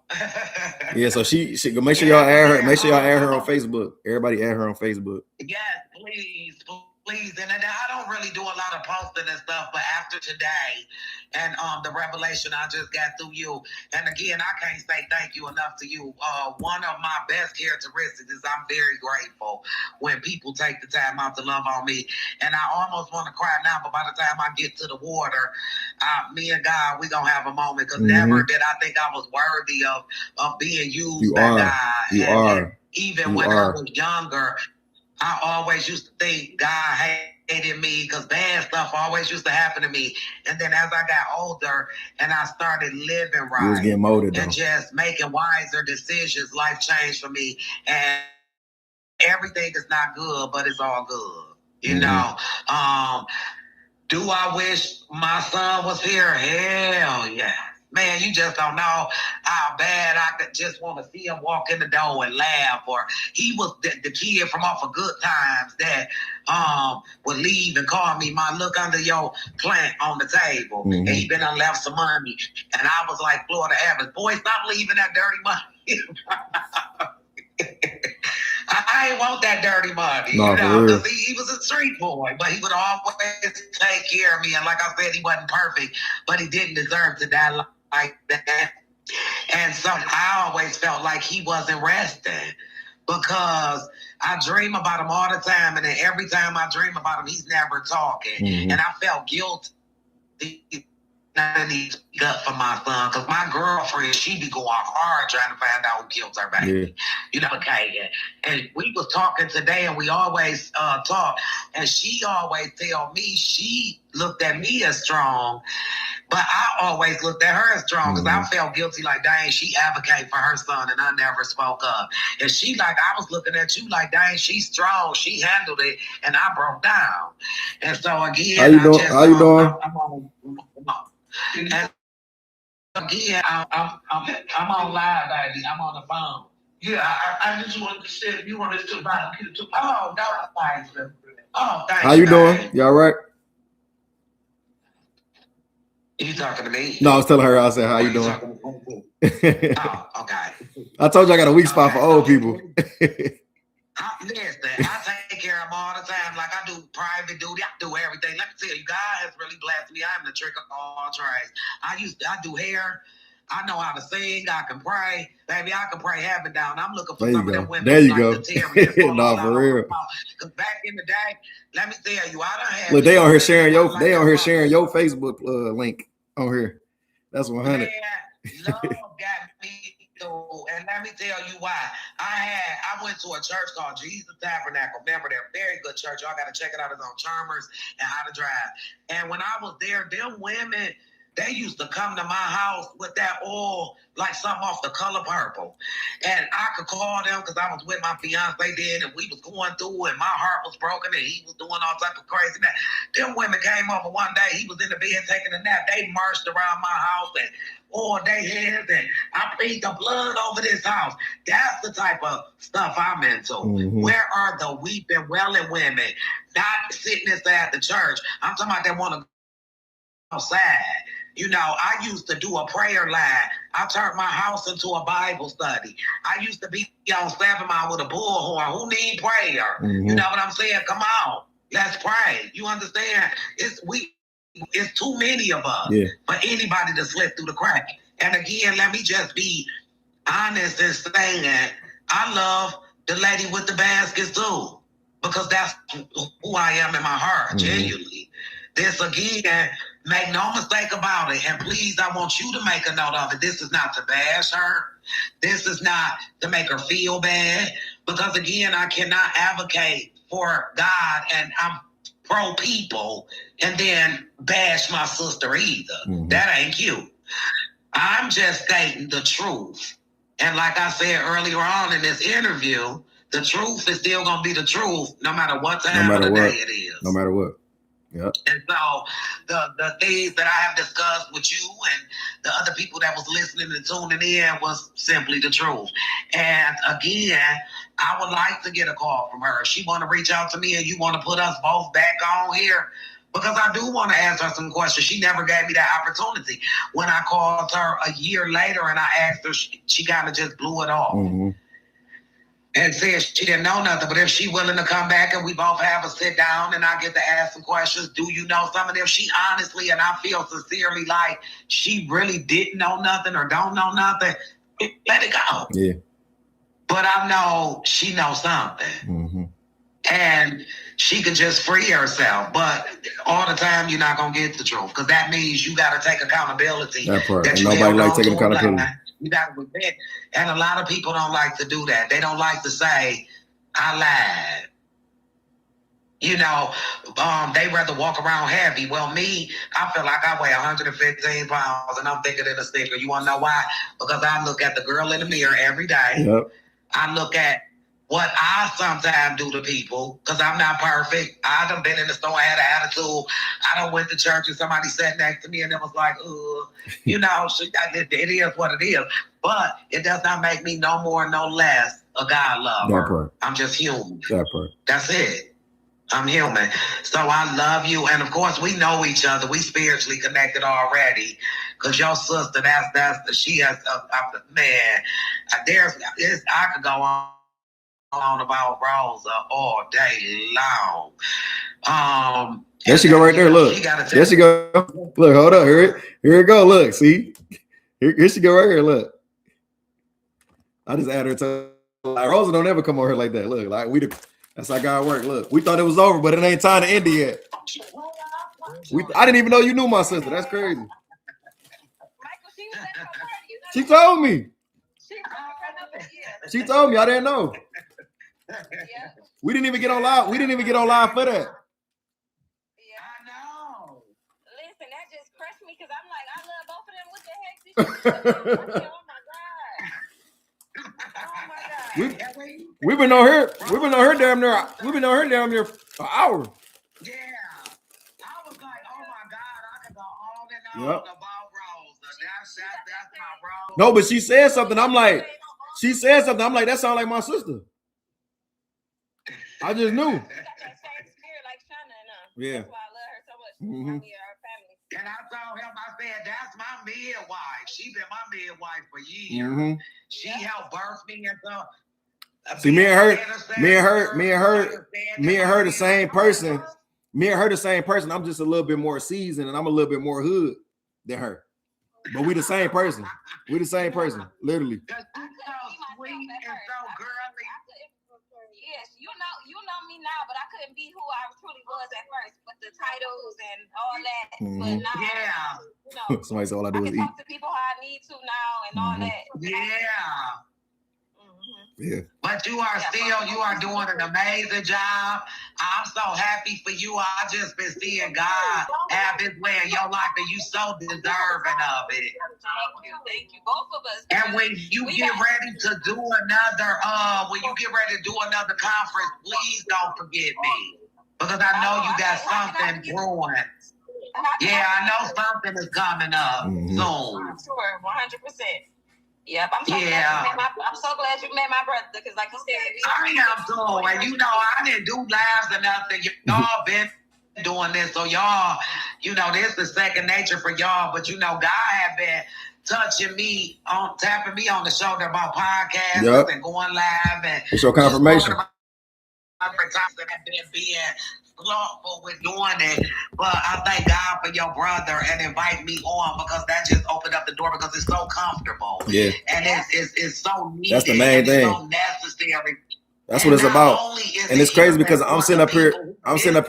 Yeah, so she make sure y'all add her. Make sure y'all add her on Facebook. Everybody add her on Facebook. Yes, please. And I don't really do a lot of posting and stuff, but after today and the revelation I just got through you, and again, I can't say thank you enough to you. One of my best characteristics is I'm very grateful when people take the time out to love on me. And I almost want to cry now, but by the time I get to the water, me and God, we gonna have a moment, because never did I think I was worthy of being used by God. You are. Even when I was younger, I always used to think God hated me because bad stuff always used to happen to me. And then as I got older and I started living right, you was getting molded, and just making wiser decisions, life changed for me. And everything is not good, but it's all good. You know? Do I wish my son was here? Hell yeah. Man, you just don't know how bad I could just want to see him walk in the door and laugh. Or he was the kid from off of Good Times that would leave and call me, "My, look under your plant on the table." And he been and left some money. And I was like, Florida Evans, boy, stop leaving that dirty money. I ain't want that dirty money, you know, because he was a street boy, but he would always take care of me. And like I said, he wasn't perfect, but he didn't deserve to die like that. And so I always felt like he wasn't resting, because I dream about him all the time. And then every time I dream about him, he's never talking. And I felt guilty. I need to speak up for my son, because my girlfriend, she be going hard trying to find out who killed her baby. You know, okay. And we was talking today, and we always talk, and she always tell me she looked at me as strong, but I always looked at her as strong, because I felt guilty, like, dang, she advocated for her son, and I never spoke up. And she like, I was looking at you like, dang, she's strong, she handled it, and I broke down. And so again, how you doing? And again, I'm on live, baby. I'm on the phone. Yeah, I just wanted to say, if you wanted to buy a to oh, no, thanks. Oh, thanks. How you doing? You all right? You talking to me? No, I was telling her. I said, how you doing? Oh, okay. I told you I got a weak spot for old people. Listen, I take take care of them all the time. Like I do private duty, I do everything. Let me tell you, God has really blessed me. I'm the trick of all trades. I do hair. I know how to sing. I can pray. Baby, I can pray heaven down. I'm looking for some of them women there you like go. the Terry. Nah, for real. Because back in the day, let me tell you, I done had. Look, they on here sharing your Facebook link on here. That's 100. Man, love got me through, and let me tell you why. I went to a church called Jesus Tabernacle. Remember, they're a very good church. Y'all got to check it out. It's on Chalmers and How to Drive. And when I was there, them women, they used to come to my house with that oil, like something off The Color Purple. And I could call them because I was with my fiance then, and we was going through, and my heart was broken, and he was doing all type of crazy that. Them women came over one day. He was in the bed taking a nap. They marched around my house and oiled their heads, and I plead the blood over this house. That's the type of stuff I'm into. Mm-hmm. Where are the weeping, wailing women? Not sitting inside the church. I'm talking about they want to go outside. You know, I used to do a prayer line. I turned my house into a Bible study. I used to be on 7 Mile with a bullhorn. Who need prayer? Mm-hmm. You know what I'm saying? Come on, let's pray. You understand? It's too many of us for anybody to slip through the crack. And again, let me just be honest and say that I love the lady with the baskets too, because that's who I am in my heart, genuinely. This again, make no mistake about it. And please, I want you to make a note of it. This is not to bash her. This is not to make her feel bad. Because again, I cannot advocate for God and I'm pro people and then bash my sister either. Mm-hmm. That ain't cute. I'm just stating the truth. And like I said earlier on in this interview, the truth is still going to be the truth no matter what time of the day it is. No matter what. Yeah. And so the things that I have discussed with you and the other people that was listening and tuning in was simply the truth. And again, I would like to get a call from her. If she want to reach out to me and you want to put us both back on here, because I do want to ask her some questions. She never gave me that opportunity. When I called her a year later and I asked her, she kind of just blew it off. Mm-hmm. And said she didn't know nothing, but if she willing to come back and we both have a sit down and I get to ask some questions, do you know some of them? She honestly, and I feel sincerely like she really didn't know nothing or don't know nothing, let it go. Yeah. But I know she knows something. Mm-hmm. And she can just free herself. But all the time, you're not going to get the truth, because that means you got to take accountability. That part. And nobody likes taking accountability. You got to admit. And a lot of people don't like to do that. They don't like to say, I lied. You know, they rather walk around heavy. Well, me, I feel like I weigh 115 pounds and I'm thicker than a sticker. You want to know why? Because I look at the girl in the mirror every day. Yep. I look at what I sometimes do to people, because I'm not perfect. I done been in the store, I had an attitude. I done went to church and somebody sat next to me and it was like, you know, it is what it is. But it does not make me no more, no less a God lover. That part. I'm just human. That part. That's it. I'm human. So I love you. And of course, we know each other. We spiritually connected already. Because your sister, she has, man, I could go on about Rosa all day long. There she go right there. Look. There she go. Look, hold up. Here it go. Look, see? Here she go right here. Look. I just added her to like, Rosa don't ever come on here like that. Look, like that's how God work. Look, we thought it was over, but it ain't time to end it yet. I didn't even know you knew my sister. That's crazy. She told me. She told me. I didn't know. We didn't even get on live. We didn't even get on live for that. Yeah, I know. Listen, that just crushed me because I'm like, I love both of them. What the heck? Oh my God. We've been on her. We've been on her damn near. We've been on her damn near an hour. Yeah, I was like, oh my God, I could go on and on about Rose. That's my Rose. No, but she said something. I'm like, that sounds like my sister. I just knew. Yeah. That's why I love her so much. Mm-hmm. Our family. And I told him, I said, that's my midwife. She been my midwife for years. Mm-hmm. She helped birth me and stuff. See, me and her, the same person. Me and her the same person. I'm just a little bit more seasoned and I'm a little bit more hood than her. But we the same person. We the same person, literally. Because she's so sweet and so girly. Yes, you know me now, but I couldn't be who I truly was at first with the titles and all that. But now, you know, somebody said all I do is can eat. talk to people how I need to now and all that. Yeah. Yeah. But you are doing an amazing job. I'm so happy for you. I just been seeing God have his way in your life, and you so deserving of it. Thank you, both of us. And when you get ready to do another, conference, please don't forget me, because I know you got something brewing. Yeah, I know something is coming up soon. Sure, 100%. Yep, I'm so glad you met my brother, because like you said, I am too. And you know, I didn't do lives or nothing. Y'all been doing this, so y'all, you know, this is second nature for y'all. But you know, God have been tapping me on the shoulder about podcasts and going live, and it's your confirmation. I've been being thoughtful with doing it, but I thank God for your brother and invite me on, because that just opened up the door, because it's so comfortable. Yeah, and it's so needed. That's the main thing. It's so necessary. That's what it's about. And it's crazy because I'm sitting up here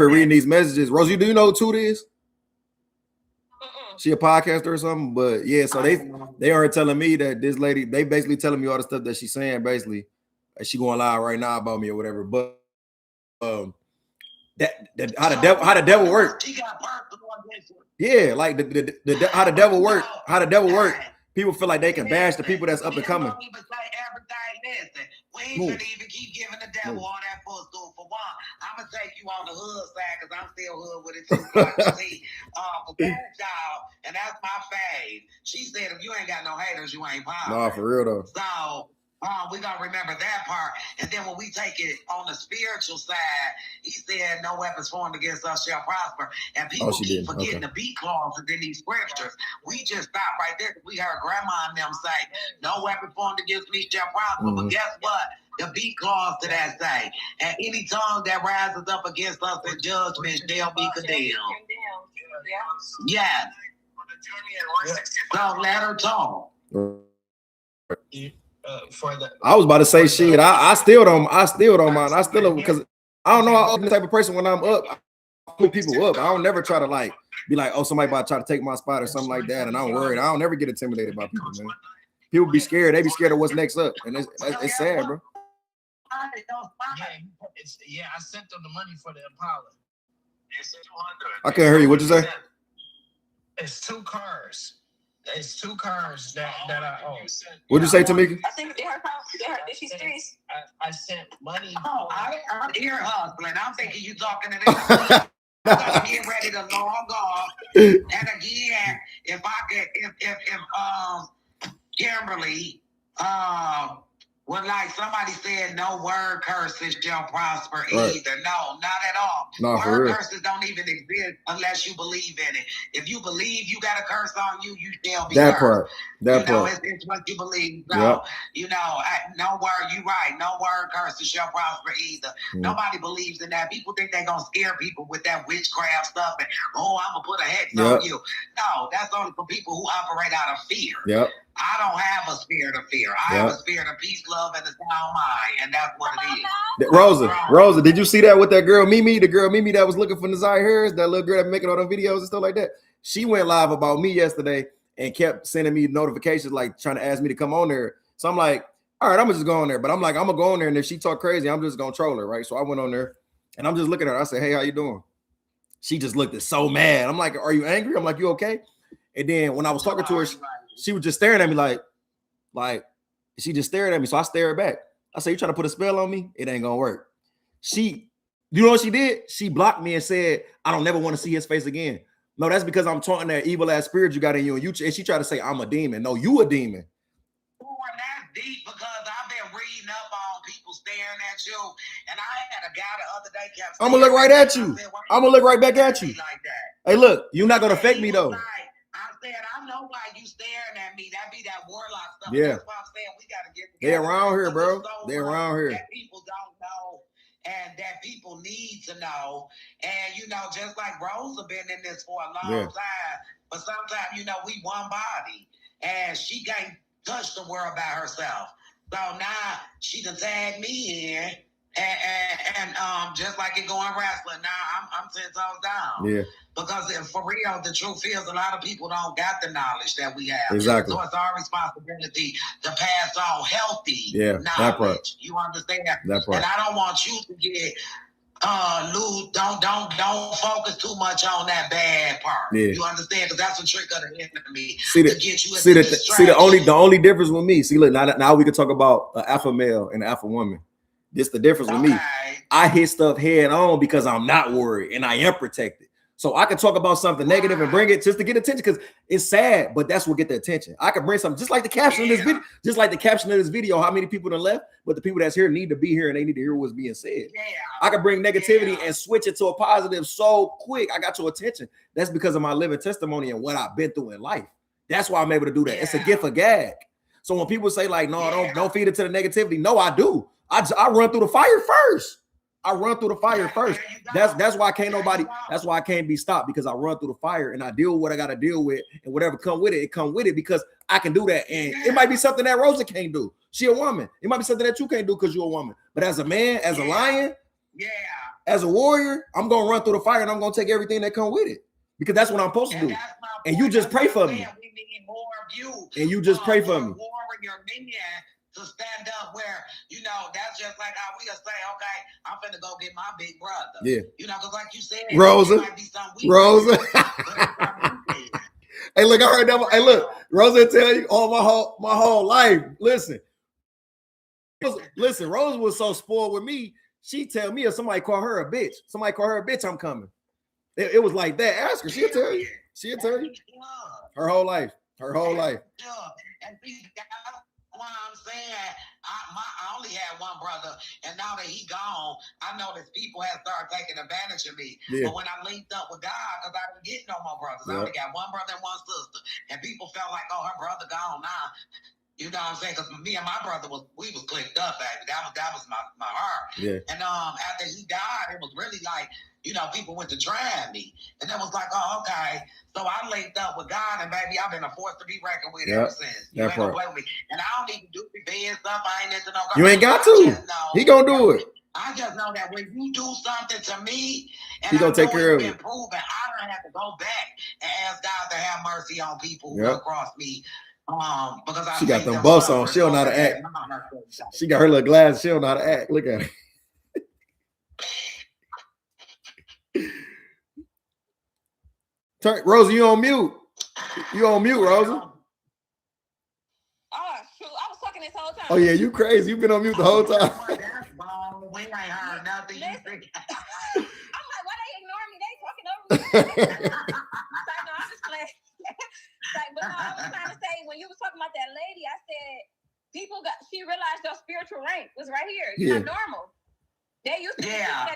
reading these messages. Rosie, do you know who Toot is? She a podcaster or something? But yeah, so they are telling me that this lady, they basically telling me all the stuff that she's saying, basically. She going live right now about me or whatever. But how the devil work? Yeah, like how the devil work. How the devil work. People feel like they can bash the people that's up and coming. We ain't gonna even keep giving the devil all that footstool. For one, I'm gonna take you on the hood side, because I'm still hood with it too. For that child, and that's my fave. She said, if you ain't got no haters, you ain't popping. Nah, for real though. So we gonna remember that part. And then when we take it on the spiritual side, he said, no weapons formed against us shall prosper. And people keep forgetting the beat clauses in these scriptures. We just stopped right there. We heard grandma and them say, no weapon formed against me shall prosper. But guess what? The beat clause to that say, and any tongue that rises up against us in judgment shall be condemned. Yes. So let her talk. I was about to say shit. I still don't mind. I still, because I don't know, I'm the type of person when I'm up, I put people up. I don't never try to like be like, oh, somebody about to try to take my spot or something like that. And I'm worried. I don't never get intimidated by people, man. People be scared. They be scared of what's next up. And it's sad, bro. Yeah, I sent them the money for the Impala. It's 200. I can't hear you. What'd you say? It's two cars. It's two cars that I own. What'd you say, Tamika? I think she's serious. I sent money. Oh, I'm ear hustling. I'm thinking you talking to this. I'm gonna get ready to log off. And again, if Kimberly, when like somebody said no word curses shall prosper either. No, not at all. No, word curses don't even exist unless you believe in it. If you believe you got a curse on you, you shall be cursed. It's what you believe. So, you know, no word, you right. No word curses shall prosper either. Nobody believes in that. People think they're going to scare people with that witchcraft stuff. And, I'm going to put a hex on you. No, that's only for people who operate out of fear. I don't have a spirit of fear. I have a spirit of peace, love, and a sound mind, and that's what it is. Rosa, did you see that with that girl Mimi? The girl Mimi that was looking for Nazir Harris, that little girl that making all them videos and stuff like that. She went live about me yesterday and kept sending me notifications, like trying to ask me to come on there. So I'm like, all right, I'm gonna just go on there. But I'm like, I'm gonna go on there, and if she talk crazy, I'm just gonna troll her, right? So I went on there, and I'm just looking at her. I said, hey, how you doing? She just looked so mad. I'm like, are you angry? I'm like, you okay? And then when I was talking to her, she was just staring at me like she just stared at me. So I stared back. I said, you trying to put a spell on me? It ain't gonna work. You know what she did? She blocked me and said, I don't never want to see his face again. No, that's because I'm taunting that evil ass spirit you got in you. And she tried to say, I'm a demon. No, you a demon. That's deep, because I've been reading up on people staring at you. And I had a guy the other day kept saying, I'm gonna look right at you. I'm gonna look right back at you. Like that. Hey, look, you're not gonna affect me though. I said, I know why you staring at me. That be that warlock stuff. Yeah. That's why I'm saying we got to together. They around here, Because bro. there's so They much around here. that people don't know and that people need to know. And, you know, just like Rosa been in this for a long time, but sometimes, you know, we one body. And she can't touch the world by herself. So now she can tag me in. And just like it going wrestling, now I'm 10 toes down. Yeah. Because for real, the truth is a lot of people don't got the knowledge that we have. Exactly. So it's our responsibility to pass on healthy knowledge. That part. You understand? That part. And I don't want you to get don't focus too much on that bad part. Yeah. You understand? Because that's a trick of the enemy to get you into the only difference with me. See, look, now we can talk about an alpha male and an alpha woman. This the difference with me. I hit stuff head on because I'm not worried and I am protected. So I can talk about something negative and bring it just to get attention because it's sad, but that's what get the attention. I could bring something just like the caption of this video, just like the caption of this video. How many people done left? But the people that's here need to be here and they need to hear what's being said. I could bring negativity and switch it to a positive so quick. I got your attention. That's because of my living testimony and what I've been through in life. That's why I'm able to do that. It's a gift of gag. So when people say like, no, don't feed it to the negativity. No, I do. I run through the fire first. I run through the fire first. That's why can't nobody. That's why I can't be stopped because I run through the fire and I deal with what I got to deal with and whatever come with it, it come with it because I can do that. And it might be something that Rosa can't do. She a woman. It might be something that you can't do because you're a woman. But as a man, as a lion, as a warrior, I'm gonna run through the fire and I'm gonna take everything that come with it because that's what I'm supposed to do. And you just pray for me. We need more of you. And you just pray for me. Warrior minion to stand up where, you know, that's just like how we'll say, okay, I'm finna go get my big brother. Yeah. You know, because like you said, Rosa. Hey, look, I heard that. Hey, look, Rosa tell you all my whole life. Listen, Rosa was so spoiled with me. She tell me if somebody call her a bitch, I'm coming. It was like that. Ask her. She'll tell you. She'll tell you. Her whole life. Her whole life. And what I'm saying, I only had one brother, and now that he gone, I noticed people have started taking advantage of me. Yeah. But when I linked up with God, because I didn't get no more brothers, I only got one brother and one sister, and people felt like, oh, her brother gone now. You know what I'm saying? Because me and my brother we was clicked up, baby. That was my heart. Yeah. And after he died, it was really like, you know, people went to try me. And it was like, oh, okay. So I linked up with God, and baby, I've been a force to be reckoned with ever since. You ain't gonna play with me. And I don't even do revenge stuff. I ain't into no. You ain't got to. He gonna do it. I just know that when you do something to me, and he gonna take care of it. Proven, I don't have to go back and ask God to have mercy on people who cross me. Because she got them buffs on. She don't know how to act. She got her little glasses. She don't know how to act. Look at her. Rosa, you on mute. You on mute, Rosa. Oh, shoot. I was talking this whole time. Oh, yeah, you crazy. You've been on mute the whole time. We ain't heard nothing. I'm like, why they ignore me? They talking over me. No, I'm just playing. But no, I was trying to say, when you was talking about that lady, I said, she realized your spiritual rank was right here. You're not normal. They used to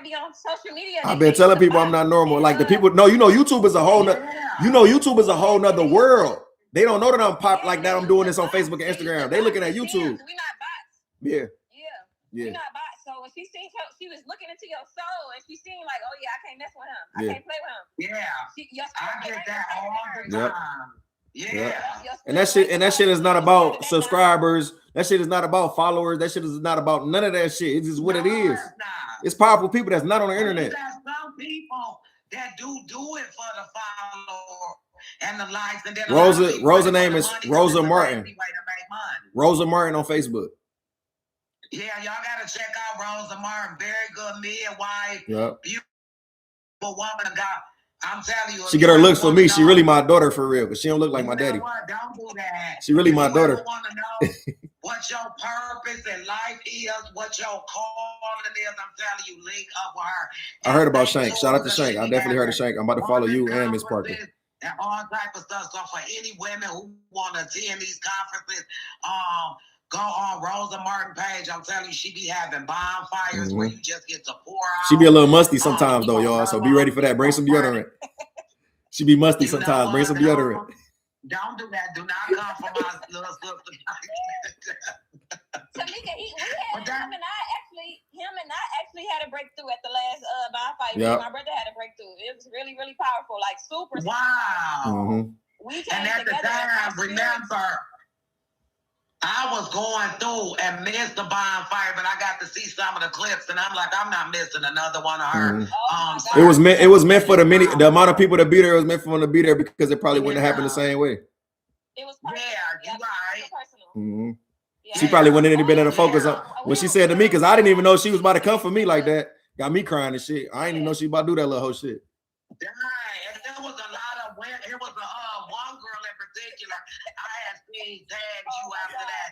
be on social media. I've been telling people I'm not normal. Like the people, no, you know, YouTube is a whole nother world. They don't know that I'm pop like that. I'm doing this on Facebook and Instagram. They looking at YouTube. We're not bots. Yeah. We're not bots. So when she seen she was looking into your soul and she seen like, oh yeah, I can't mess with him. I can't play with him. Yeah. I get that all the time. Yeah. And that shit is not about subscribers. That shit is not about followers. That shit is not about none of that shit. It's just what it is. It's powerful people that's not on the internet. There's some people that do it for the follower and the likes. And then Rosa name is Rosa Martin. Rosa Martin on Facebook. Yeah, y'all gotta check out Rosa Martin. Very good midwife. Beautiful woman of God. I'm telling you. She get her looks for me. She really my daughter for real, but she don't look like my daddy. Don't do that. She really my daughter. You want to know what your purpose in life is, what your calling is. I'm telling you, link up with her. I heard about Shank. Shout out to Shank. I definitely heard of Shank. I'm about to follow you and Miss Parker. And all type of stuff. So for any women who want to attend these conferences, go on Rosa Martin page. I'm telling you, she be having bonfires where you just get to pour out. She be a little musty sometimes though, y'all. So be ready for that. Bring some deodorant. She be musty sometimes. Bring some deodorant. Don't do that. Do not come from my little sister. him and I actually had a breakthrough at the last bond fight. Yep. My brother had a breakthrough. It was really, really powerful, like super. Wow. Mhm. We And came at the together. time, remember, I was going through and missed the bonfire, but I got to see some of the clips, and I'm like, I'm not missing another one of her. Mhm. Oh, It was meant for the amount of people that be there. It was meant for them to be there because it probably wouldn't have happened the same way. It was Yeah, you right. personal. Mhm. Yeah. She probably wouldn't have been able to focus on Yeah. what she said to me because I didn't even know she was about to come for me like that. Got me crying and shit. I didn't even know she about to do that little whole shit. Dang, and there was a lot of women. It was one girl in particular. I had seen tag you after that.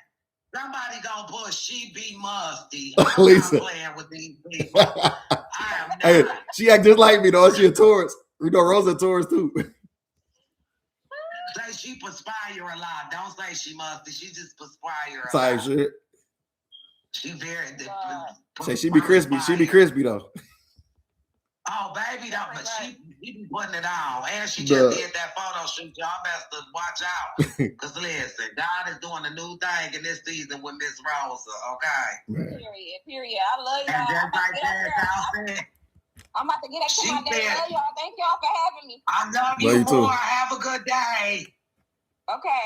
Somebody gonna push. She be musty. I'm Lisa. not playing with these people. I am not. Hey, she act just like me though. She a Taurus. You know, Rosa a Taurus too. Say she perspire a lot. Don't say she musty. She just perspire a Type lot. shit. She very. Say she be crispy. She be crispy though. Oh, baby, though, but she be putting it on. And she Duh. just did that photo shoot. Y'all best to watch out. Because listen, God is doing a new thing in this season with Miss Rosa, okay? Man. Period. I love y'all. And just like that, y'all said, I'm about to get into She my day. said- I love y'all. Thank y'all for having me. I love Love you you too. more. Have a good day. Okay.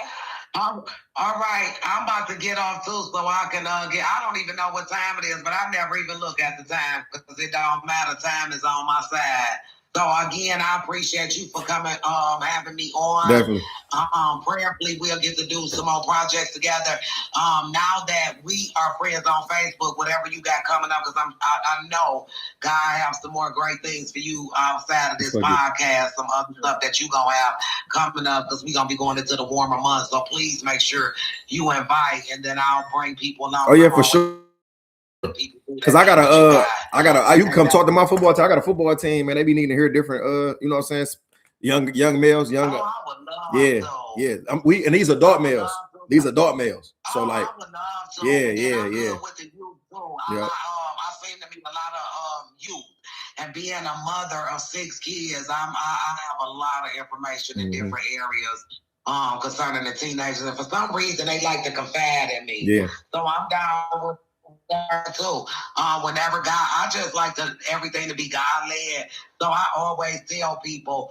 All right, I'm about to get off too, so I can get. I don't even know what time it is, but I never even look at the time because it don't matter. Time is on my side. So again, I appreciate you for coming, having me on. Definitely. Prayerfully, we'll get to do some more projects together. Now that we are friends on Facebook, whatever you got coming up, because I know God have some more great things for you outside of this podcast, some other stuff that you gonna have coming up, because we gonna be going into the warmer months. So please make sure you invite, and then I'll bring people along. Oh yeah, for sure. Cause I you can come talk to my football team. I got a football team, and they be needing to hear different, you know what I'm saying? Young males, younger. I would love yeah. And these adult males. These adult males. So like, I would love to. yeah. Good with the youth too. Yep. I seem to meet a lot of youth, and being a mother of 6 kids, I have a lot of information in different areas concerning the teenagers, and for some reason they like to confide in me. Yeah. So I'm down with that too. Whenever God, I just like everything to be God led. So I always tell people,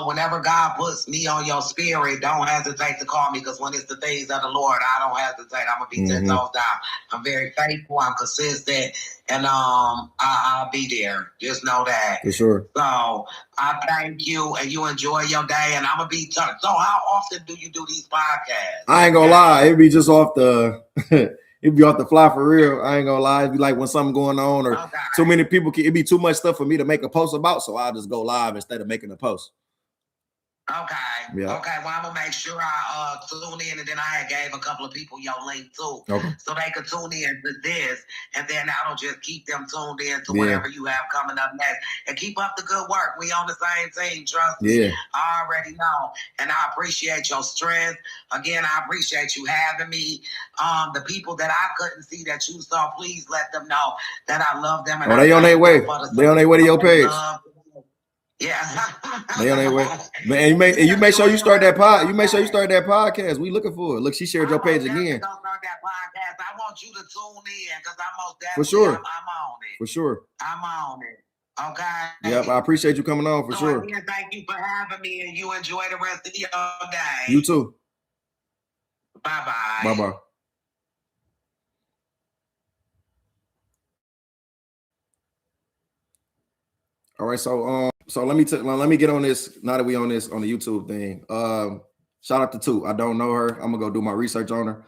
whenever God puts me on your spirit, don't hesitate to call me, because when it's the things of the Lord, I don't hesitate. I'm gonna be 10 toes down. I'm very faithful. I'm consistent, and I'll be there. Just know that. For sure. So I thank you, and you enjoy your day. And I'm gonna be. So how often do you do these podcasts? I ain't gonna lie, it'd be just off the. It'd be off the fly for real. I ain't gonna lie. It'd be like when something going on or too many people. It'd be too much stuff for me to make a post about. So I'll just go live instead of making a post. Okay. Yeah. Okay. Well, I'm gonna make sure I tune in, and then I gave a couple of people your link too, so they could tune in to this, and then that'll just keep them tuned in to whatever you have coming up next. And keep up the good work. We on the same team. Trust me. I already know, and I appreciate your strength. Again, I appreciate you having me. The people that I couldn't see that you saw, please let them know that I love them. And they on their way. They on their way to your page. Yeah. They on their way. Man, you make sure you start that pod. You make sure you start that podcast. We looking for it. Look, she shared your page again. Start that podcast. I want you to tune in, because I'm most definitely. For sure. I'm on it. For sure. I'm on it. Okay. Yep. I appreciate you coming on for sure. Again, thank you for having me, and you enjoy the rest of your day. You too. Bye-bye. Bye-bye. All right, so let me get on this now that we on this on the YouTube thing. Shout out to Two. I don't know her. I'm gonna go do my research on her.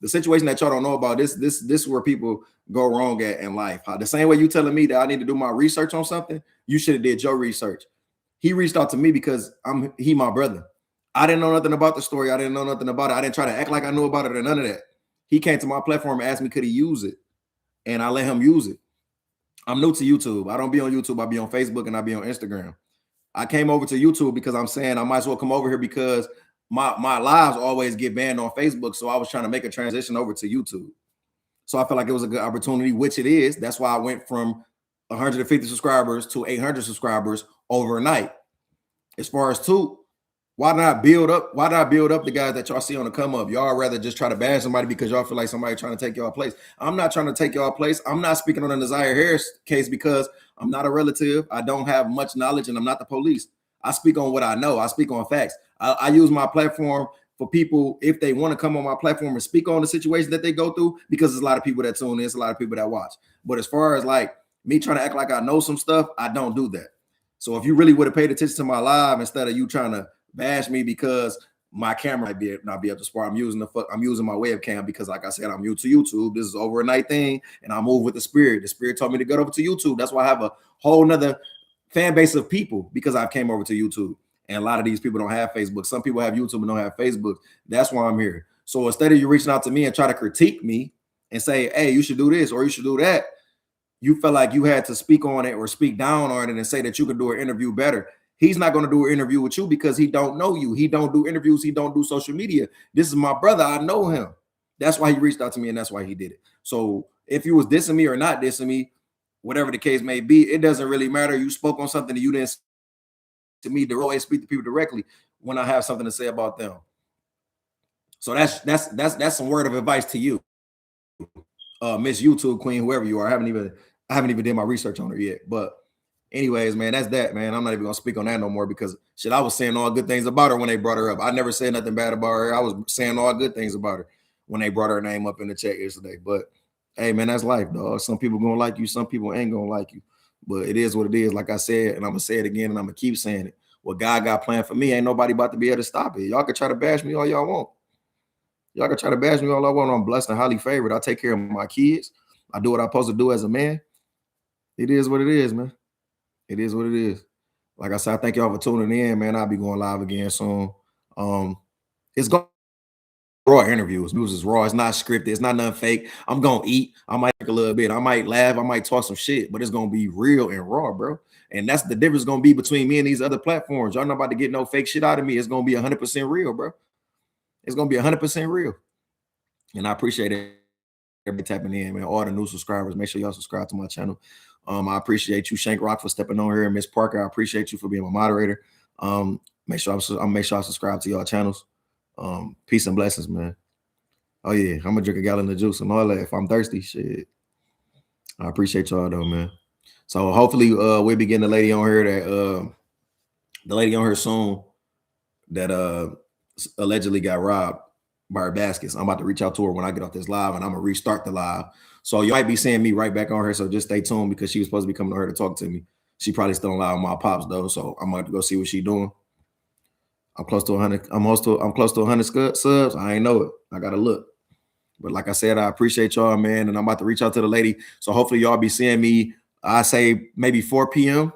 The situation that y'all don't know about, this is where people go wrong at in life. The same way you telling me that I need to do my research on something, you should have did your research. He reached out to me because he my brother. I didn't know nothing about the story. I didn't know nothing about it. I didn't try to act like I knew about it or none of that. He came to my platform and asked me could he use it, and I let him use it. I'm new to YouTube. I don't be on YouTube. I be on Facebook and I be on Instagram. I came over to YouTube because I'm saying I might as well come over here because my lives always get banned on Facebook. So I was trying to make a transition over to YouTube. So I felt like it was a good opportunity, which it is. That's why I went from 150 subscribers to 800 subscribers overnight. As far as Two, Why not build up? Why not build up the guys that y'all see on the come up? Y'all rather just try to bash somebody because y'all feel like somebody trying to take y'all place. I'm not trying to take y'all place. I'm not speaking on the Desire Harris case because I'm not a relative. I don't have much knowledge and I'm not the police. I speak on what I know. I speak on facts. I use my platform for people if they want to come on my platform and speak on the situation that they go through, because there's a lot of people that tune in, there's a lot of people that watch. But as far as like me trying to act like I know some stuff, I don't do that. So if you really would have paid attention to my live instead of you trying to bash me because my camera might not be up to par, I'm using my webcam because, like I said, I'm new to YouTube. This is overnight thing, and I move with the spirit. The spirit told me to go over to YouTube. That's why I have a whole nother fan base of people, because I came over to YouTube. And a lot of these people don't have Facebook. Some people have YouTube and don't have Facebook. That's why I'm here. So instead of you reaching out to me and try to critique me and say, hey, you should do this or you should do that, you felt like you had to speak on it or speak down on it and say that you can do an interview better. He's not going to do an interview with you because he don't know you. He don't do interviews. He don't do social media. This is my brother. I know him. That's why he reached out to me and that's why he did it. So if you was dissing me or not dissing me, whatever the case may be, it doesn't really matter. You spoke on something that you didn't to me to always speak to people directly when I have something to say about them. So that's some word of advice to you, Miss YouTube Queen, whoever you are. I haven't even did my research on her yet. But anyways, man, that's that, man. I'm not even gonna speak on that no more because shit, I was saying all good things about her when they brought her up. I never said nothing bad about her. I was saying all good things about her when they brought her name up in the chat yesterday. But hey, man, that's life, dog. Some people gonna like you, some people ain't gonna like you. But it is what it is. Like I said, and I'm gonna say it again, and I'm gonna keep saying it. What God got planned for me, ain't nobody about to be able to stop it. Y'all can try to bash me all y'all want. Y'all can try to bash me all I want. I'm blessed and highly favored. I take care of my kids. I do what I'm supposed to do as a man. It is what it is, man. It is what it is. Like I said, I thank y'all for tuning in, man. I'll be going live again soon. It's going raw interviews. News is raw. It's not scripted. It's not nothing fake. I'm gonna eat. I might take a little bit. I might laugh. I might talk some shit, but it's gonna be real and raw, bro. And that's the difference gonna be between me and these other platforms. Y'all not about to get no fake shit out of me. It's gonna be 100% real, bro. It's gonna be 100% real. And I appreciate it. Everybody tapping in, man. All the new subscribers, make sure y'all subscribe to my channel. I appreciate you, Shank Rock, for stepping on here, and Miss Parker. I appreciate you for being my moderator. Make sure I subscribe to y'all channels. Peace and blessings, man. Oh yeah, I'm gonna drink a gallon of juice and all that if I'm thirsty. Shit. I appreciate y'all though, man. So hopefully we'll be getting the lady on here soon that allegedly got robbed by her baskets. I'm about to reach out to her when I get off this live, and I'm gonna restart the live. So you might be seeing me right back on her. So just stay tuned because she was supposed to be coming on her to talk to me. She probably still alive on my pops though. So I'm about to go see what she's doing. I'm close to 100. I'm close to 100 subs. I ain't know it. I gotta look. But like I said, I appreciate y'all, man. And I'm about to reach out to the lady. So hopefully y'all be seeing me. I say maybe 4 p.m.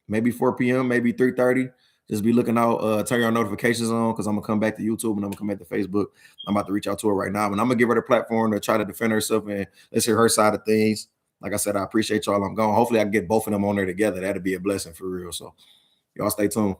Maybe 4 p.m. Maybe 3:30. Just be looking out, turn your notifications on because I'm gonna come back to YouTube and I'm gonna come back to Facebook. I'm about to reach out to her right now, and I'm gonna give her the platform to try to defend herself and let's hear her side of things. Like I said, I appreciate y'all. I'm gone. Hopefully I can get both of them on there together. That'd be a blessing for real. So y'all stay tuned.